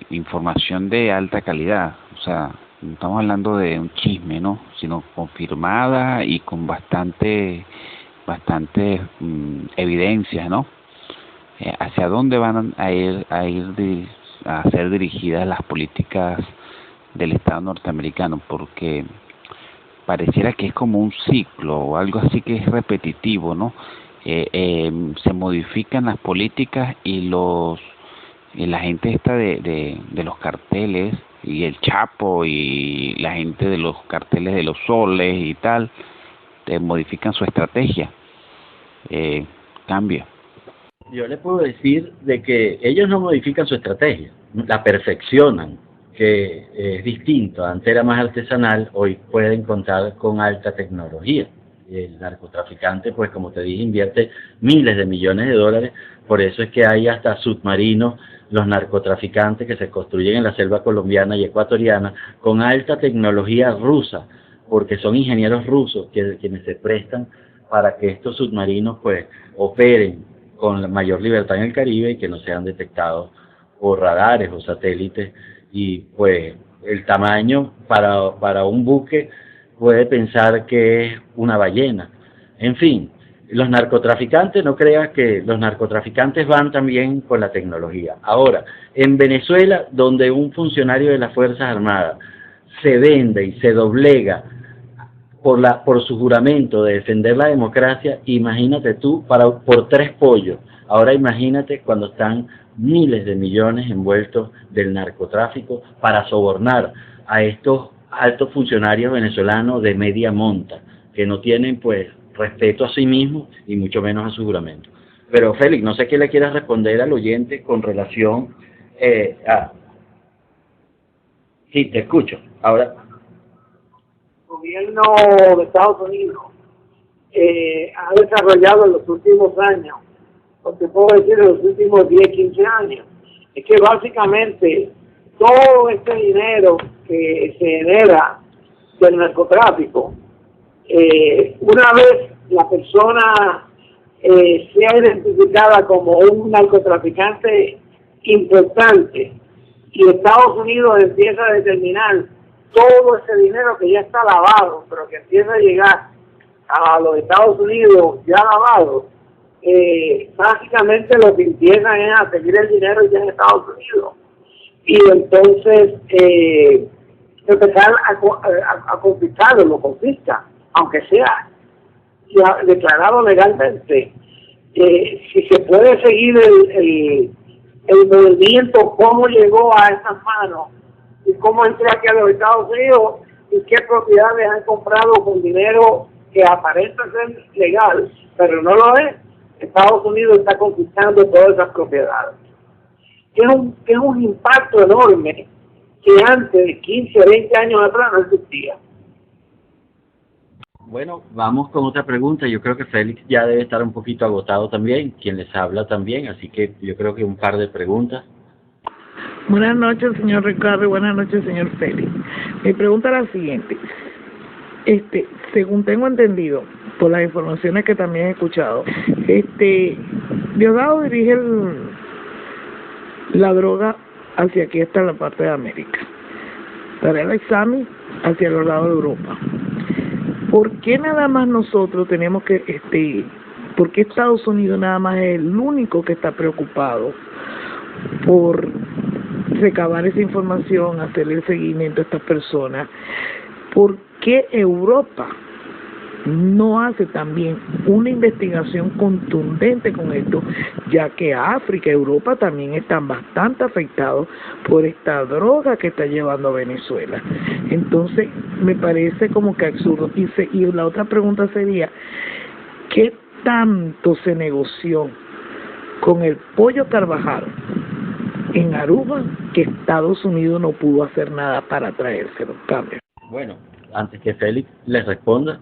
información de alta calidad? O sea, no estamos hablando de un chisme, ¿no? Sino confirmada y con bastante evidencias, ¿no? ¿Hacia dónde van a ser dirigidas las políticas del Estado norteamericano? Porque pareciera que es como un ciclo o algo así que es repetitivo, ¿no? Se modifican las políticas y la gente esta de los carteles y el Chapo y la gente de los carteles de los soles y tal, modifican su estrategia, cambia. Yo le puedo decir de que ellos no modifican su estrategia, la perfeccionan, que es distinto. Antes era más artesanal, hoy pueden contar con alta tecnología. El narcotraficante, pues como te dije, invierte miles de millones de dólares, por eso es que hay hasta submarinos, los narcotraficantes que se construyen en la selva colombiana y ecuatoriana con alta tecnología rusa, porque son ingenieros rusos quienes se prestan para que estos submarinos pues operen con la mayor libertad en el Caribe y que no sean detectados por radares o satélites. Y pues el tamaño para un buque puede pensar que es una ballena. En fin, los narcotraficantes, no creas que los narcotraficantes van también con la tecnología. Ahora, en Venezuela, donde un funcionario de las Fuerzas Armadas se vende y se doblega por su juramento de defender la democracia, imagínate tú, por 3 pollos. Ahora imagínate cuando están miles de millones envueltos del narcotráfico para sobornar a estos altos funcionarios venezolanos de media monta, que no tienen pues respeto a sí mismos y mucho menos a su juramento. Pero Félix, no sé qué le quieras responder al oyente con relación a... Sí, te escucho. Ahora... El gobierno de Estados Unidos ha desarrollado en los últimos años, o te puedo decir en los últimos 10, 15 años, es que básicamente todo este dinero que se genera del narcotráfico, una vez la persona sea identificada como un narcotraficante importante y Estados Unidos empieza a determinar todo ese dinero que ya está lavado, pero que empieza a llegar a los Estados Unidos ya lavado, básicamente lo que empiezan es a seguir el dinero ya en Estados Unidos. Y entonces empezar a confiscarlo, lo confisca, aunque sea ya declarado legalmente. Si se puede seguir el movimiento, cómo llegó a esas manos, y cómo entra aquí a los Estados Unidos y qué propiedades han comprado con dinero que aparenta ser legal, pero no lo es. Estados Unidos está confiscando todas esas propiedades. Que es un impacto enorme que antes de 15 o 20 años atrás no existía. Bueno, vamos con otra pregunta. Yo creo que Félix ya debe estar un poquito agotado también, quien les habla también, así que yo creo que un par de preguntas. Buenas noches, señor Ricardo, y buenas noches, señor Félix. Mi pregunta es la siguiente. Según tengo entendido, por las informaciones que también he escuchado, Diosdado dirige la droga hacia aquí, hasta la parte de América. Para el examen hacia los lados de Europa. ¿Por qué nada más nosotros tenemos que, por qué Estados Unidos nada más es el único que está preocupado por recabar esa información, hacerle el seguimiento a estas personas? ¿Por qué Europa no hace también una investigación contundente con esto, ya que África y Europa también están bastante afectados por esta droga que está llevando a Venezuela? Entonces me parece como que absurdo. Y la otra pregunta sería, ¿qué tanto se negoció con el pollo Carvajal en Aruba que Estados Unidos no pudo hacer nada para traérselo? Cambio. Bueno, antes que Félix les responda,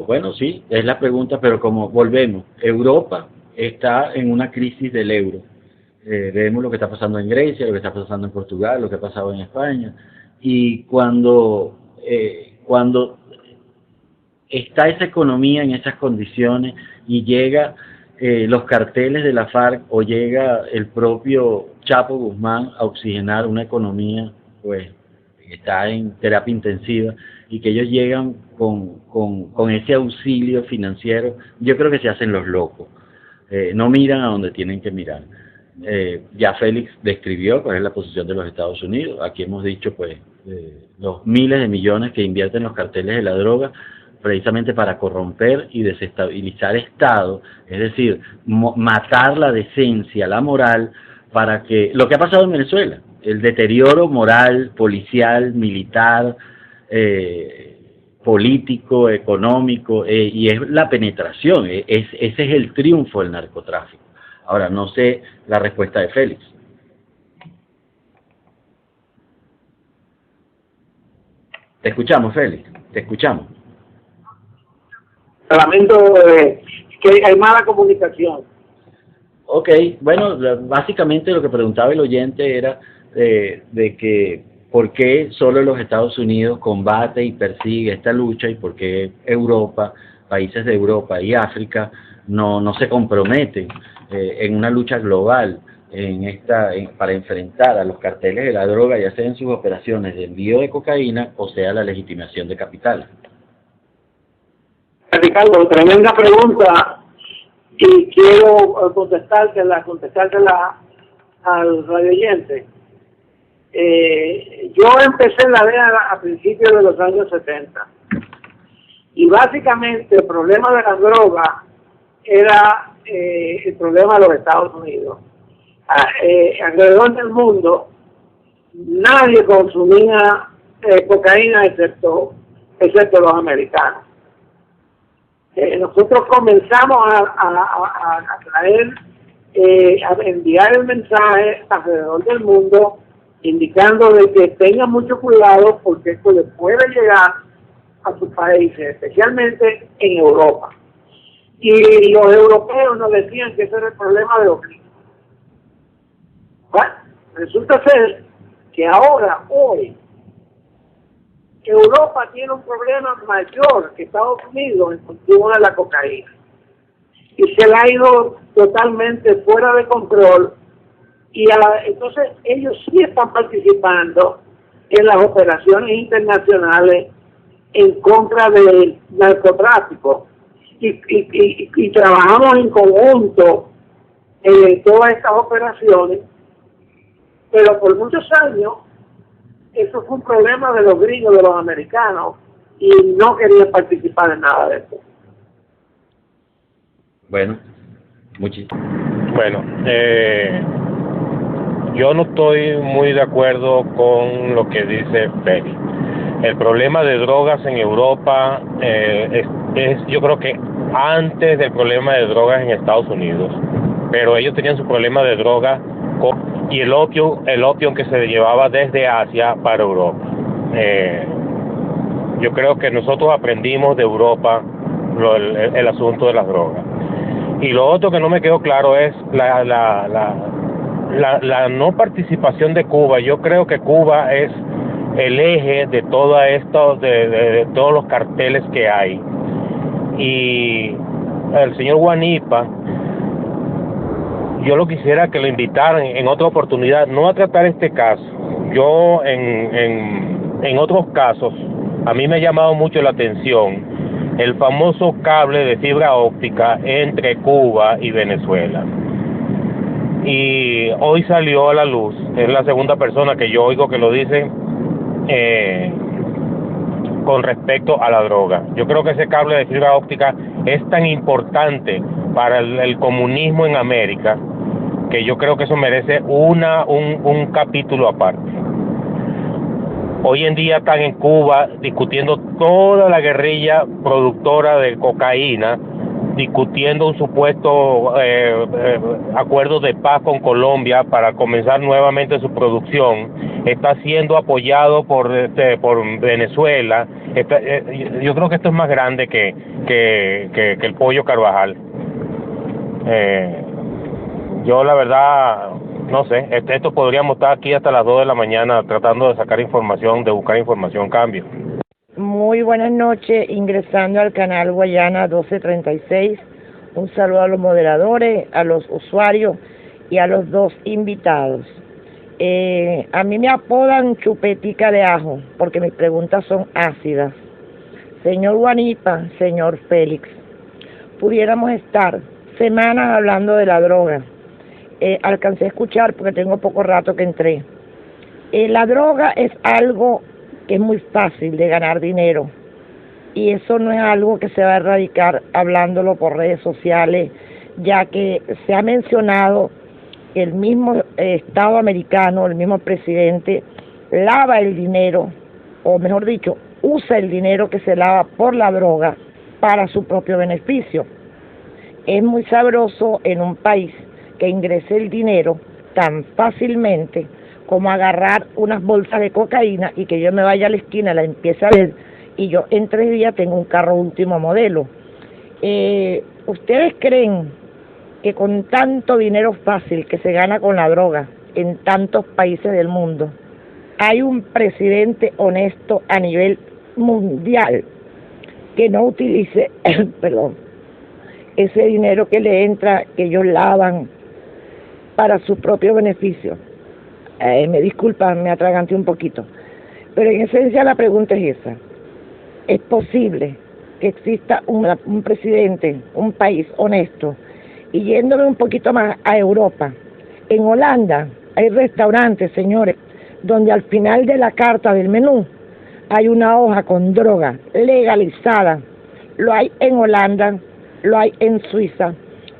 bueno, sí, es la pregunta, pero como volvemos, Europa está en una crisis del euro vemos lo que está pasando en Grecia, lo que está pasando en Portugal, lo que ha pasado en España, y cuando está esa economía en esas condiciones y llega los carteles de la FARC o llega el propio Chapo Guzmán a oxigenar una economía pues que está en terapia intensiva, y que ellos llegan con ese auxilio financiero, yo creo que se hacen los locos, no miran a donde tienen que mirar. Ya Félix describió cuál es la posición de los Estados Unidos. Aquí hemos dicho pues los miles de millones que invierten los carteles de la droga precisamente para corromper y desestabilizar Estado, es decir, matar la decencia, la moral, para que lo que ha pasado en Venezuela, el deterioro moral, policial, militar, político, económico, y es la penetración, ese es el triunfo del narcotráfico. Ahora, no sé la respuesta de Félix. Te escuchamos, Félix, te escuchamos. Lamento que hay mala comunicación. Ok, bueno, básicamente lo que preguntaba el oyente era de que por qué solo los Estados Unidos combate y persigue esta lucha, y por qué Europa, países de Europa y África no se comprometen en una lucha global para enfrentar a los carteles de la droga, ya sea en sus operaciones de envío de cocaína o sea la legitimación de capital. Ricardo, tremenda pregunta, y quiero contestártela al radioyente. Yo empecé en la DEA a principios de los años 70, y básicamente el problema de la droga era el problema de los Estados Unidos. Alrededor del mundo nadie consumía cocaína excepto los americanos. Nosotros comenzamos a traer, a enviar el mensaje alrededor del mundo, indicando de que tengan mucho cuidado porque esto les puede llegar a sus países, especialmente en Europa. Y los europeos nos decían que ese era el problema de los gringos. Bueno, resulta ser que ahora, hoy, Europa tiene un problema mayor que Estados Unidos en el consumo de la cocaína, y se le ha ido totalmente fuera de control, y entonces ellos sí están participando en las operaciones internacionales en contra del narcotráfico, y trabajamos en conjunto en todas estas operaciones, pero por muchos años eso fue un problema de los gringos, de los americanos, y no querían participar en nada de esto. Bueno, yo no estoy muy de acuerdo con lo que dice Félix. El problema de drogas en Europa es yo creo que antes del problema de drogas en Estados Unidos, pero ellos tenían su problema de droga y el opio que se llevaba desde Asia para Europa. Yo creo que nosotros aprendimos de Europa el asunto de las drogas. Y lo otro que no me quedó claro es la no participación de Cuba. Yo creo que Cuba es el eje de todo esto, de todos los carteles que hay. Y el señor Guanipa, yo lo quisiera que lo invitaran en otra oportunidad, no a tratar este caso. Yo en otros casos, a mí me ha llamado mucho la atención el famoso cable de fibra óptica entre Cuba y Venezuela. Y hoy salió a la luz, es la segunda persona que yo oigo que lo dice con respecto a la droga. Yo creo que ese cable de fibra óptica es tan importante para el comunismo en América que yo creo que eso merece un capítulo aparte. Hoy en día están en Cuba discutiendo toda la guerrilla productora de cocaína, discutiendo un supuesto acuerdo de paz con Colombia para comenzar nuevamente su producción. Está siendo apoyado por Venezuela. Yo creo que esto es más grande que el pollo Carvajal. Yo la verdad no sé, esto podríamos estar aquí hasta las 2 de la mañana tratando de sacar información, de buscar información, cambio. Muy buenas noches, ingresando al canal Guayana 1236. Un saludo a los moderadores, a los usuarios y a los dos invitados. A mí me apodan chupetica de ajo, porque mis preguntas son ácidas. Señor Guanipa, señor Félix, pudiéramos estar semanas hablando de la droga. Alcancé a escuchar porque tengo poco rato que entré. La droga es algo que es muy fácil de ganar dinero y eso no es algo que se va a erradicar hablándolo por redes sociales, ya que se ha mencionado que el mismo Estado americano, el mismo presidente, lava el dinero, o mejor dicho, usa el dinero que se lava por la droga para su propio beneficio. Es muy sabroso en un país que ingrese el dinero tan fácilmente como agarrar unas bolsas de cocaína y que yo me vaya a la esquina, la empiece a ver y yo en 3 días tengo un carro último modelo. ¿Ustedes creen que con tanto dinero fácil que se gana con la droga en tantos países del mundo, hay un presidente honesto a nivel mundial que no utilice, perdón, ese dinero que le entra, que ellos lavan para su propio beneficio? Me disculpan, me atraganté un poquito, pero en esencia la pregunta es esa. ¿Es posible que exista un presidente, un país honesto? Y yéndome un poquito más a Europa, en Holanda hay restaurantes, señores, donde al final de la carta del menú hay una hoja con droga legalizada. Lo hay en Holanda, lo hay en Suiza,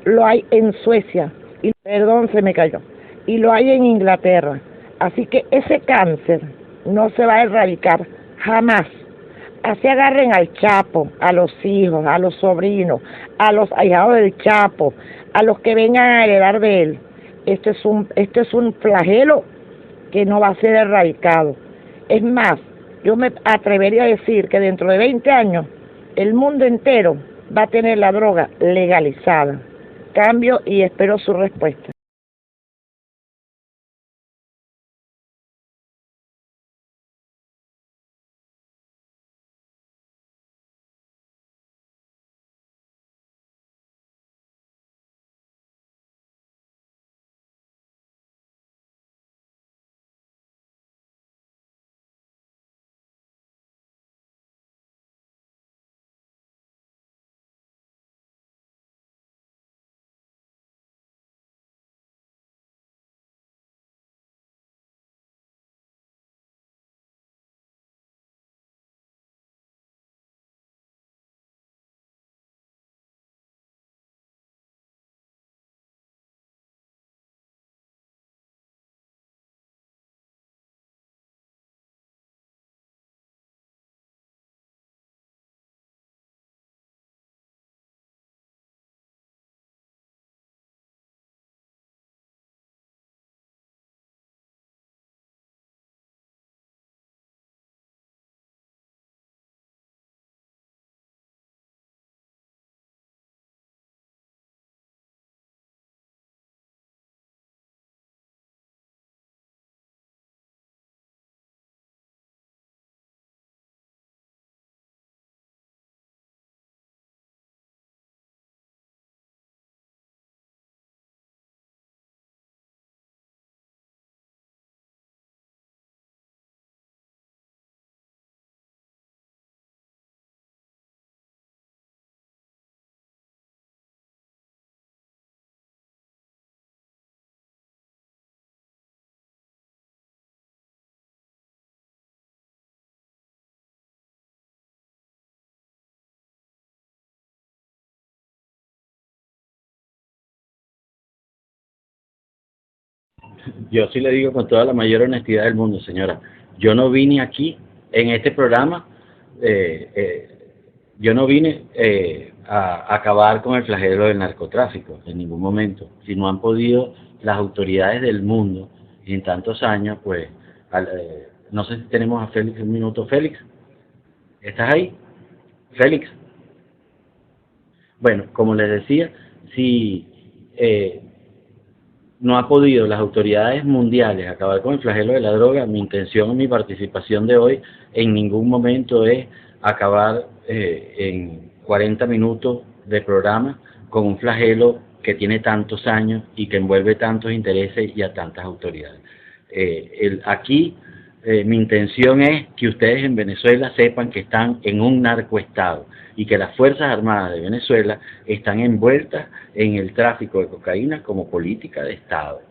lo hay en Suecia, y perdón, se me cayó, y lo hay en Inglaterra. Así que ese cáncer no se va a erradicar jamás. Así agarren al Chapo, a los hijos, a los sobrinos, a los ahijados del Chapo, a los que vengan a heredar de él. Este es un flagelo que no va a ser erradicado. Es más, yo me atrevería a decir que dentro de 20 años el mundo entero va a tener la droga legalizada. Cambio y espero su respuesta. Yo sí le digo con toda la mayor honestidad del mundo, señora, yo no vine aquí, en este programa, yo no vine a acabar con el flagelo del narcotráfico, en ningún momento. Si no han podido las autoridades del mundo en tantos años, pues, no sé si tenemos a Félix un minuto. Félix, ¿estás ahí? Félix. Bueno, como les decía, si no ha podido las autoridades mundiales acabar con el flagelo de la droga, mi intención, mi participación de hoy en ningún momento es acabar en 40 minutos de programa con un flagelo que tiene tantos años y que envuelve tantos intereses y a tantas autoridades. Aquí mi intención es que ustedes en Venezuela sepan que están en un narcoestado y que las Fuerzas Armadas de Venezuela están envueltas en el tráfico de cocaína como política de Estado,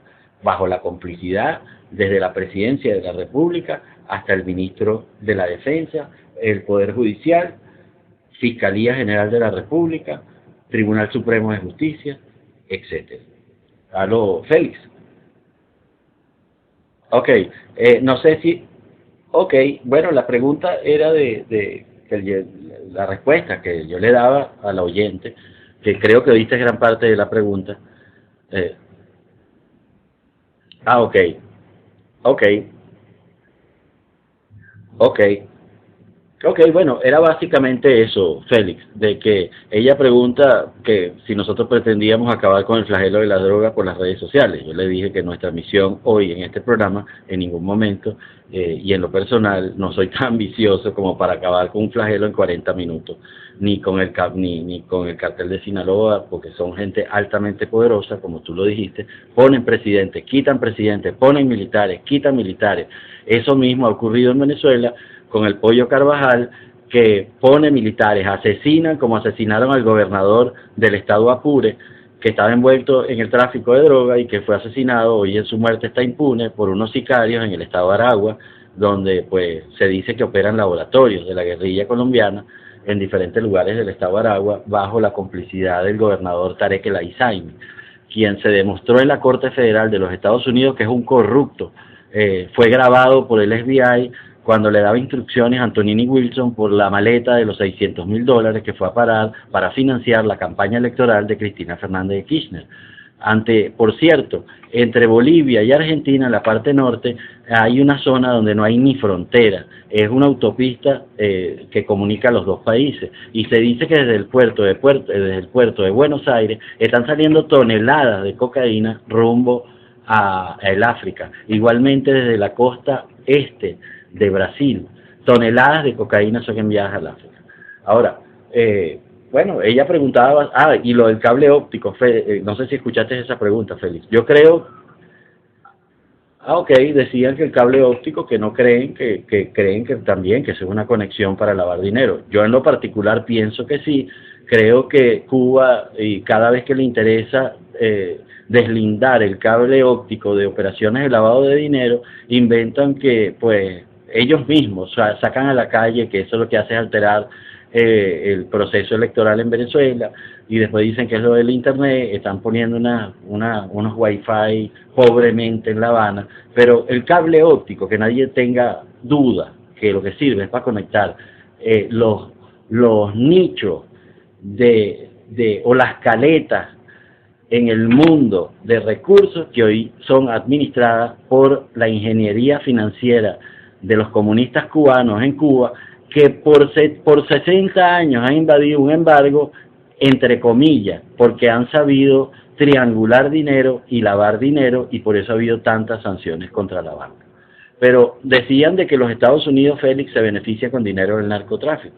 bajo la complicidad desde la Presidencia de la República hasta el Ministro de la Defensa, el Poder Judicial, Fiscalía General de la República, Tribunal Supremo de Justicia, etc. ¿Aló, Félix? Ok, no sé si... Ok, bueno, la pregunta era la respuesta que yo le daba al oyente, que creo que oíste gran parte de la pregunta. Ok, bueno, era básicamente eso, Félix, de que ella pregunta que si nosotros pretendíamos acabar con el flagelo de la droga por las redes sociales. Yo le dije que nuestra misión hoy en este programa, en ningún momento, y en lo personal, no soy tan ambicioso como para acabar con un flagelo en 40 minutos, ni con el cartel de Sinaloa, porque son gente altamente poderosa, como tú lo dijiste, ponen presidentes, quitan presidentes, ponen militares, quitan militares. Eso mismo ha ocurrido en Venezuela con el Pollo Carvajal, que pone militares, asesinan como asesinaron al gobernador del estado Apure, que estaba envuelto en el tráfico de droga y que fue asesinado. Hoy en su muerte está impune por unos sicarios en el estado de Aragua, donde pues se dice que operan laboratorios de la guerrilla colombiana en diferentes lugares del estado de Aragua, bajo la complicidad del gobernador Tarek El Aissami, quien se demostró en la Corte Federal de los Estados Unidos que es un corrupto. Fue grabado por el FBI cuando le daba instrucciones a Antonini Wilson por la maleta de los $600,000 que fue a parar para financiar la campaña electoral de Cristina Fernández de Kirchner. Por cierto, entre Bolivia y Argentina, en la parte norte, hay una zona donde no hay ni frontera. Es una autopista que comunica los dos países. Y se dice que desde el puerto de Buenos Aires están saliendo toneladas de cocaína rumbo a el África. Igualmente desde la costa este de Brasil, toneladas de cocaína son enviadas al África. Ahora, bueno, ella preguntaba, y lo del cable óptico, no sé si escuchaste esa pregunta, Félix. Yo creo, decían que el cable óptico, que no creen, que creen que también, que eso es una conexión para lavar dinero. Yo en lo particular pienso que sí, creo que Cuba, y cada vez que le interesa deslindar el cable óptico de operaciones de lavado de dinero, inventan que, pues, ellos mismos sacan a la calle que eso lo que hace es alterar el proceso electoral en Venezuela, y después dicen que es lo del internet, están poniendo unos wifi pobremente en La Habana, pero el cable óptico, que nadie tenga duda que lo que sirve es para conectar los nichos o las caletas en el mundo de recursos que hoy son administradas por la ingeniería financiera de los comunistas cubanos en Cuba, que por 60 años han invadido un embargo, entre comillas, porque han sabido triangular dinero y lavar dinero, y por eso ha habido tantas sanciones contra la banca. Pero decían de que los Estados Unidos, Félix, se beneficia con dinero del narcotráfico.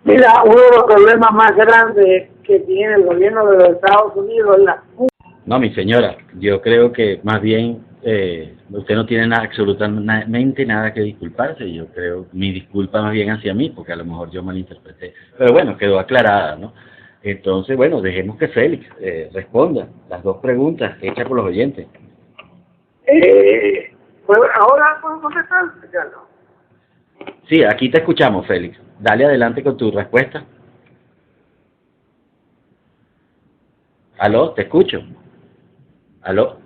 Mira, uno de los problemas más grandes que tiene el gobierno de los Estados Unidos es la... No, mi señora, yo creo que más bien usted no tiene absolutamente nada que disculparse. Yo creo, mi disculpa más bien hacia mí, porque a lo mejor yo malinterpreté. Pero bueno, quedó aclarada, ¿no? Entonces, bueno, dejemos que Félix responda las dos preguntas hechas por los oyentes. Pues ahora puedo contestar, Carlos. Sí, aquí te escuchamos, Félix. Dale adelante con tu respuesta. ¿Aló? ¿Te escucho? ¿Aló?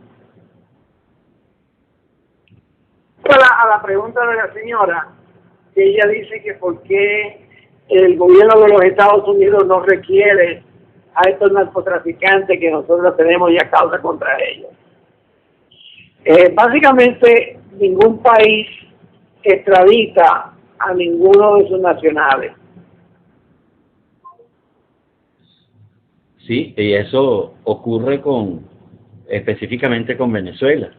A la pregunta de la señora, que ella dice que por qué el gobierno de los Estados Unidos no requiere a estos narcotraficantes que nosotros tenemos ya causa contra ellos. Básicamente, ningún país extradita a ninguno de sus nacionales. Sí, y eso ocurre específicamente con Venezuela.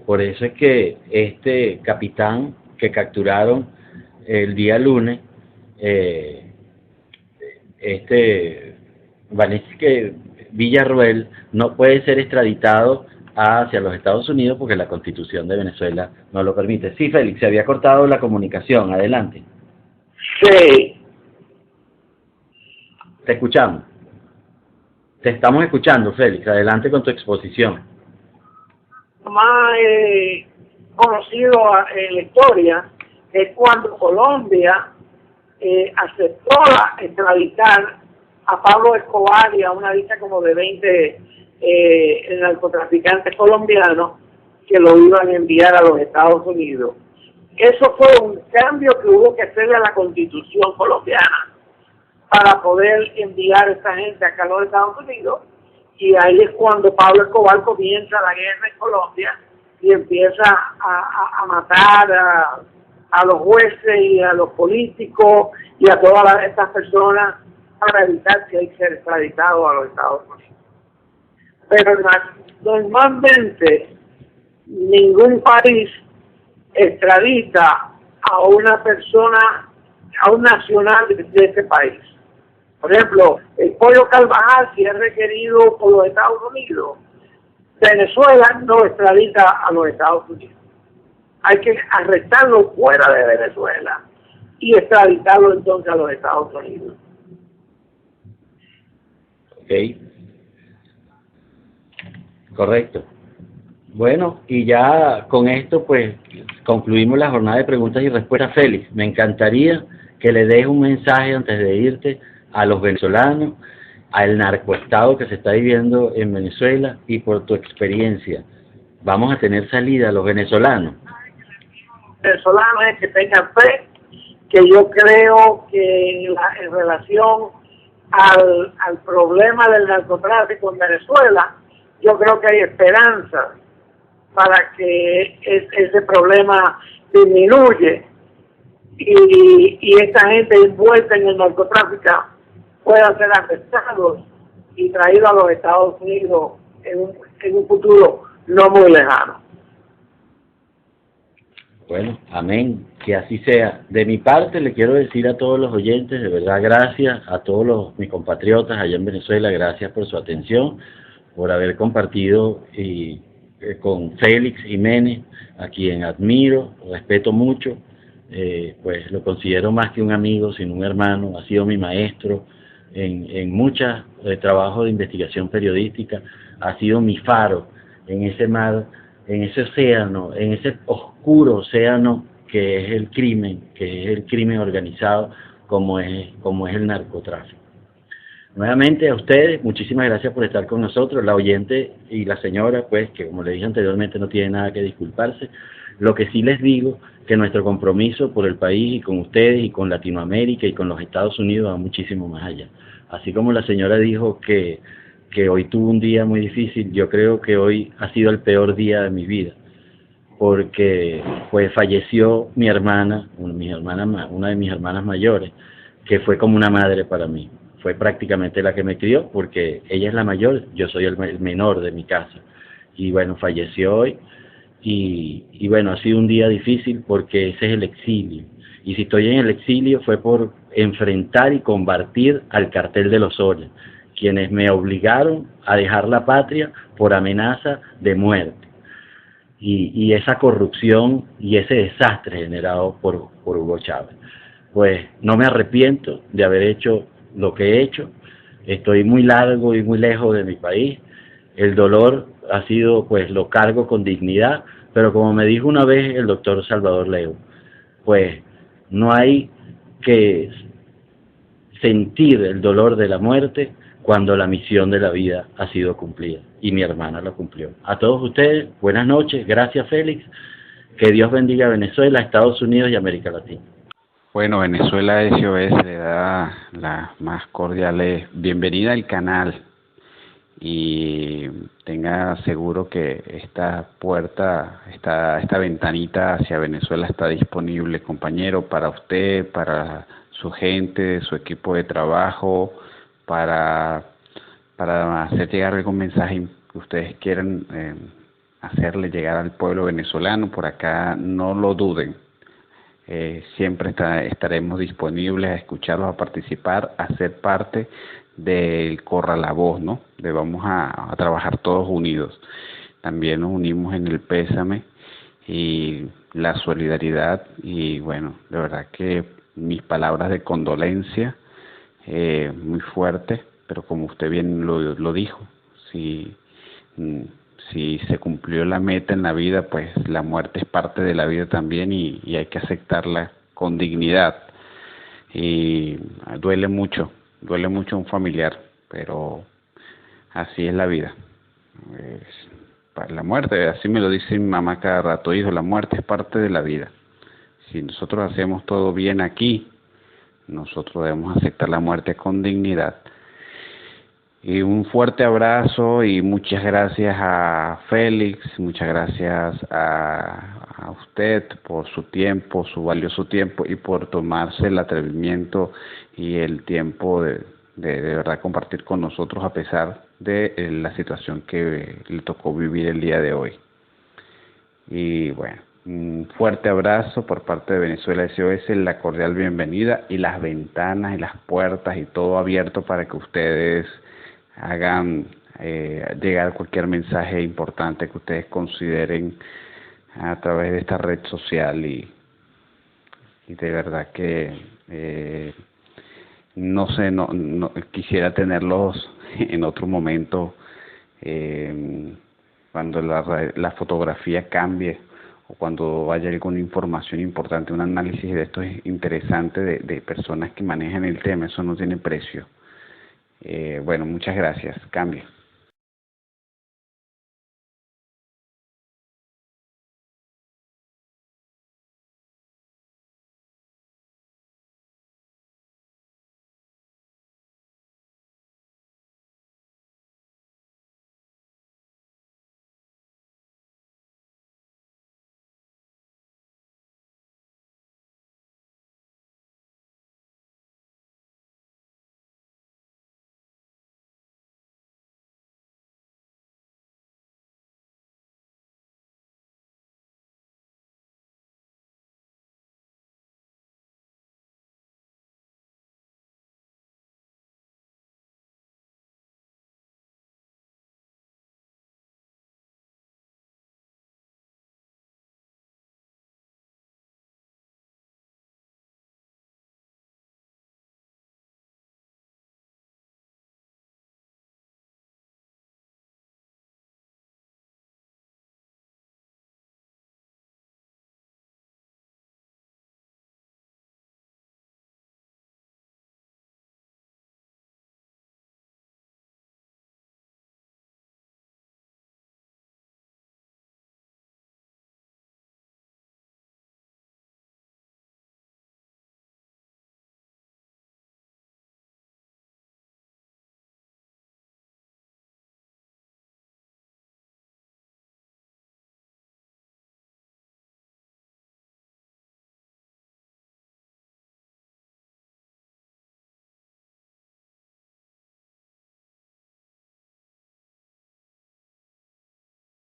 Por eso es que este capitán que capturaron el día lunes, Vanesque Villarroel, no puede ser extraditado hacia los Estados Unidos porque la Constitución de Venezuela no lo permite. Sí, Félix, se había cortado la comunicación. Adelante. Sí. Te escuchamos. Te estamos escuchando, Félix. Adelante con tu exposición. Más conocido en la historia es cuando Colombia aceptó extraditar a Pablo Escobar y a una lista como de 20 narcotraficantes colombianos que lo iban a enviar a los Estados Unidos. Eso fue un cambio que hubo que hacerle a la Constitución colombiana para poder enviar a esta gente acá a los Estados Unidos, y ahí es cuando Pablo Escobar comienza la guerra en Colombia y empieza a matar a los jueces y a los políticos y a todas estas personas para evitar que hay que ser extraditado a los Estados Unidos. Pero normalmente ningún país extradita a una persona, a un nacional de ese país. Por ejemplo, el Pollo Carvajal, si es requerido por los Estados Unidos, Venezuela no extradita a los Estados Unidos. Hay que arrestarlo fuera de Venezuela y extraditarlo entonces a los Estados Unidos. Ok. Correcto. Bueno, y ya con esto pues concluimos la jornada de preguntas y respuestas. Félix, me encantaría que le des un mensaje antes de irte a los venezolanos, al narcoestado que se está viviendo en Venezuela, y por tu experiencia, ¿vamos a tener salida los venezolanos? Venezolanos es que tengan fe, que yo creo que en relación al problema del narcotráfico en Venezuela, yo creo que hay esperanza para que ese problema disminuye y esta gente envuelta en el narcotráfico puedan ser arrestados y traídos a los Estados Unidos en un futuro no muy lejano. Bueno, amén, que así sea. De mi parte le quiero decir a todos los oyentes, de verdad, gracias a todos mis compatriotas allá en Venezuela, gracias por su atención, por haber compartido con Félix Jiménez, a quien admiro, respeto mucho, pues lo considero más que un amigo, sino un hermano. Ha sido mi maestro en muchos trabajos de investigación periodística, ha sido mi faro en ese mar, en ese océano, en ese oscuro océano que es el crimen organizado, como es el narcotráfico. Nuevamente a ustedes, muchísimas gracias por estar con nosotros. La oyente y la señora, pues, que como les dije anteriormente, no tiene nada que disculparse. Lo que sí les digo, que nuestro compromiso por el país y con ustedes y con Latinoamérica y con los Estados Unidos va muchísimo más allá. Así como la señora dijo que hoy tuvo un día muy difícil, yo creo que hoy ha sido el peor día de mi vida, porque pues falleció mi hermana, una de mis hermanas mayores, que fue como una madre para mí. Fue prácticamente la que me crió, porque ella es la mayor, yo soy el menor de mi casa. Y bueno, falleció hoy, y bueno, ha sido un día difícil porque ese es el exilio. Y si estoy en el exilio fue por enfrentar y combatir al cartel de los soles, quienes me obligaron a dejar la patria por amenaza de muerte. Y esa corrupción y ese desastre generado por Hugo Chávez. Pues no me arrepiento de haber hecho lo que he hecho. Estoy muy largo y muy lejos de mi país. El dolor ha sido, pues lo cargo con dignidad, pero como me dijo una vez el doctor Salvador Leo, pues no hay que sentir el dolor de la muerte cuando la misión de la vida ha sido cumplida, y mi hermana lo cumplió. A todos ustedes, buenas noches, gracias Félix, que Dios bendiga a Venezuela, Estados Unidos y América Latina. Bueno, Venezuela SOS le da la más cordial bienvenida al canal, y tenga seguro que esta puerta, esta ventanita hacia Venezuela está disponible, compañero, para usted, para su gente, su equipo de trabajo, para para hacer llegar algún mensaje que ustedes quieran hacerle llegar al pueblo venezolano, por acá no lo duden. Siempre estaremos disponibles a escucharlos, a participar, a ser parte del Corra la Voz, ¿no? Vamos a trabajar todos unidos. También nos unimos en el pésame y la solidaridad, y bueno, de verdad que mis palabras de condolencia muy fuertes, pero como usted bien lo dijo, si se cumplió la meta en la vida, pues la muerte es parte de la vida también, y hay que aceptarla con dignidad. Y duele mucho a un familiar, pero así es la vida. La muerte, así me lo dice mi mamá cada rato: hijo, la muerte es parte de la vida. Si nosotros hacemos todo bien aquí, nosotros debemos aceptar la muerte con dignidad. Y un fuerte abrazo y muchas gracias a Félix, muchas gracias a usted por su tiempo, su valioso tiempo, y por tomarse el atrevimiento y el tiempo de verdad compartir con nosotros a pesar de la situación que le tocó vivir el día de hoy. Y bueno, un fuerte abrazo por parte de Venezuela SOS, la cordial bienvenida, y las ventanas y las puertas y todo abierto para que ustedes hagan llegar cualquier mensaje importante que ustedes consideren a través de esta red social, y de verdad que no quisiera tenerlos en otro momento, cuando la fotografía cambie o cuando haya alguna información importante, un análisis de esto es interesante de personas que manejan el tema. Eso no tiene precio. Bueno, muchas gracias. Cambio.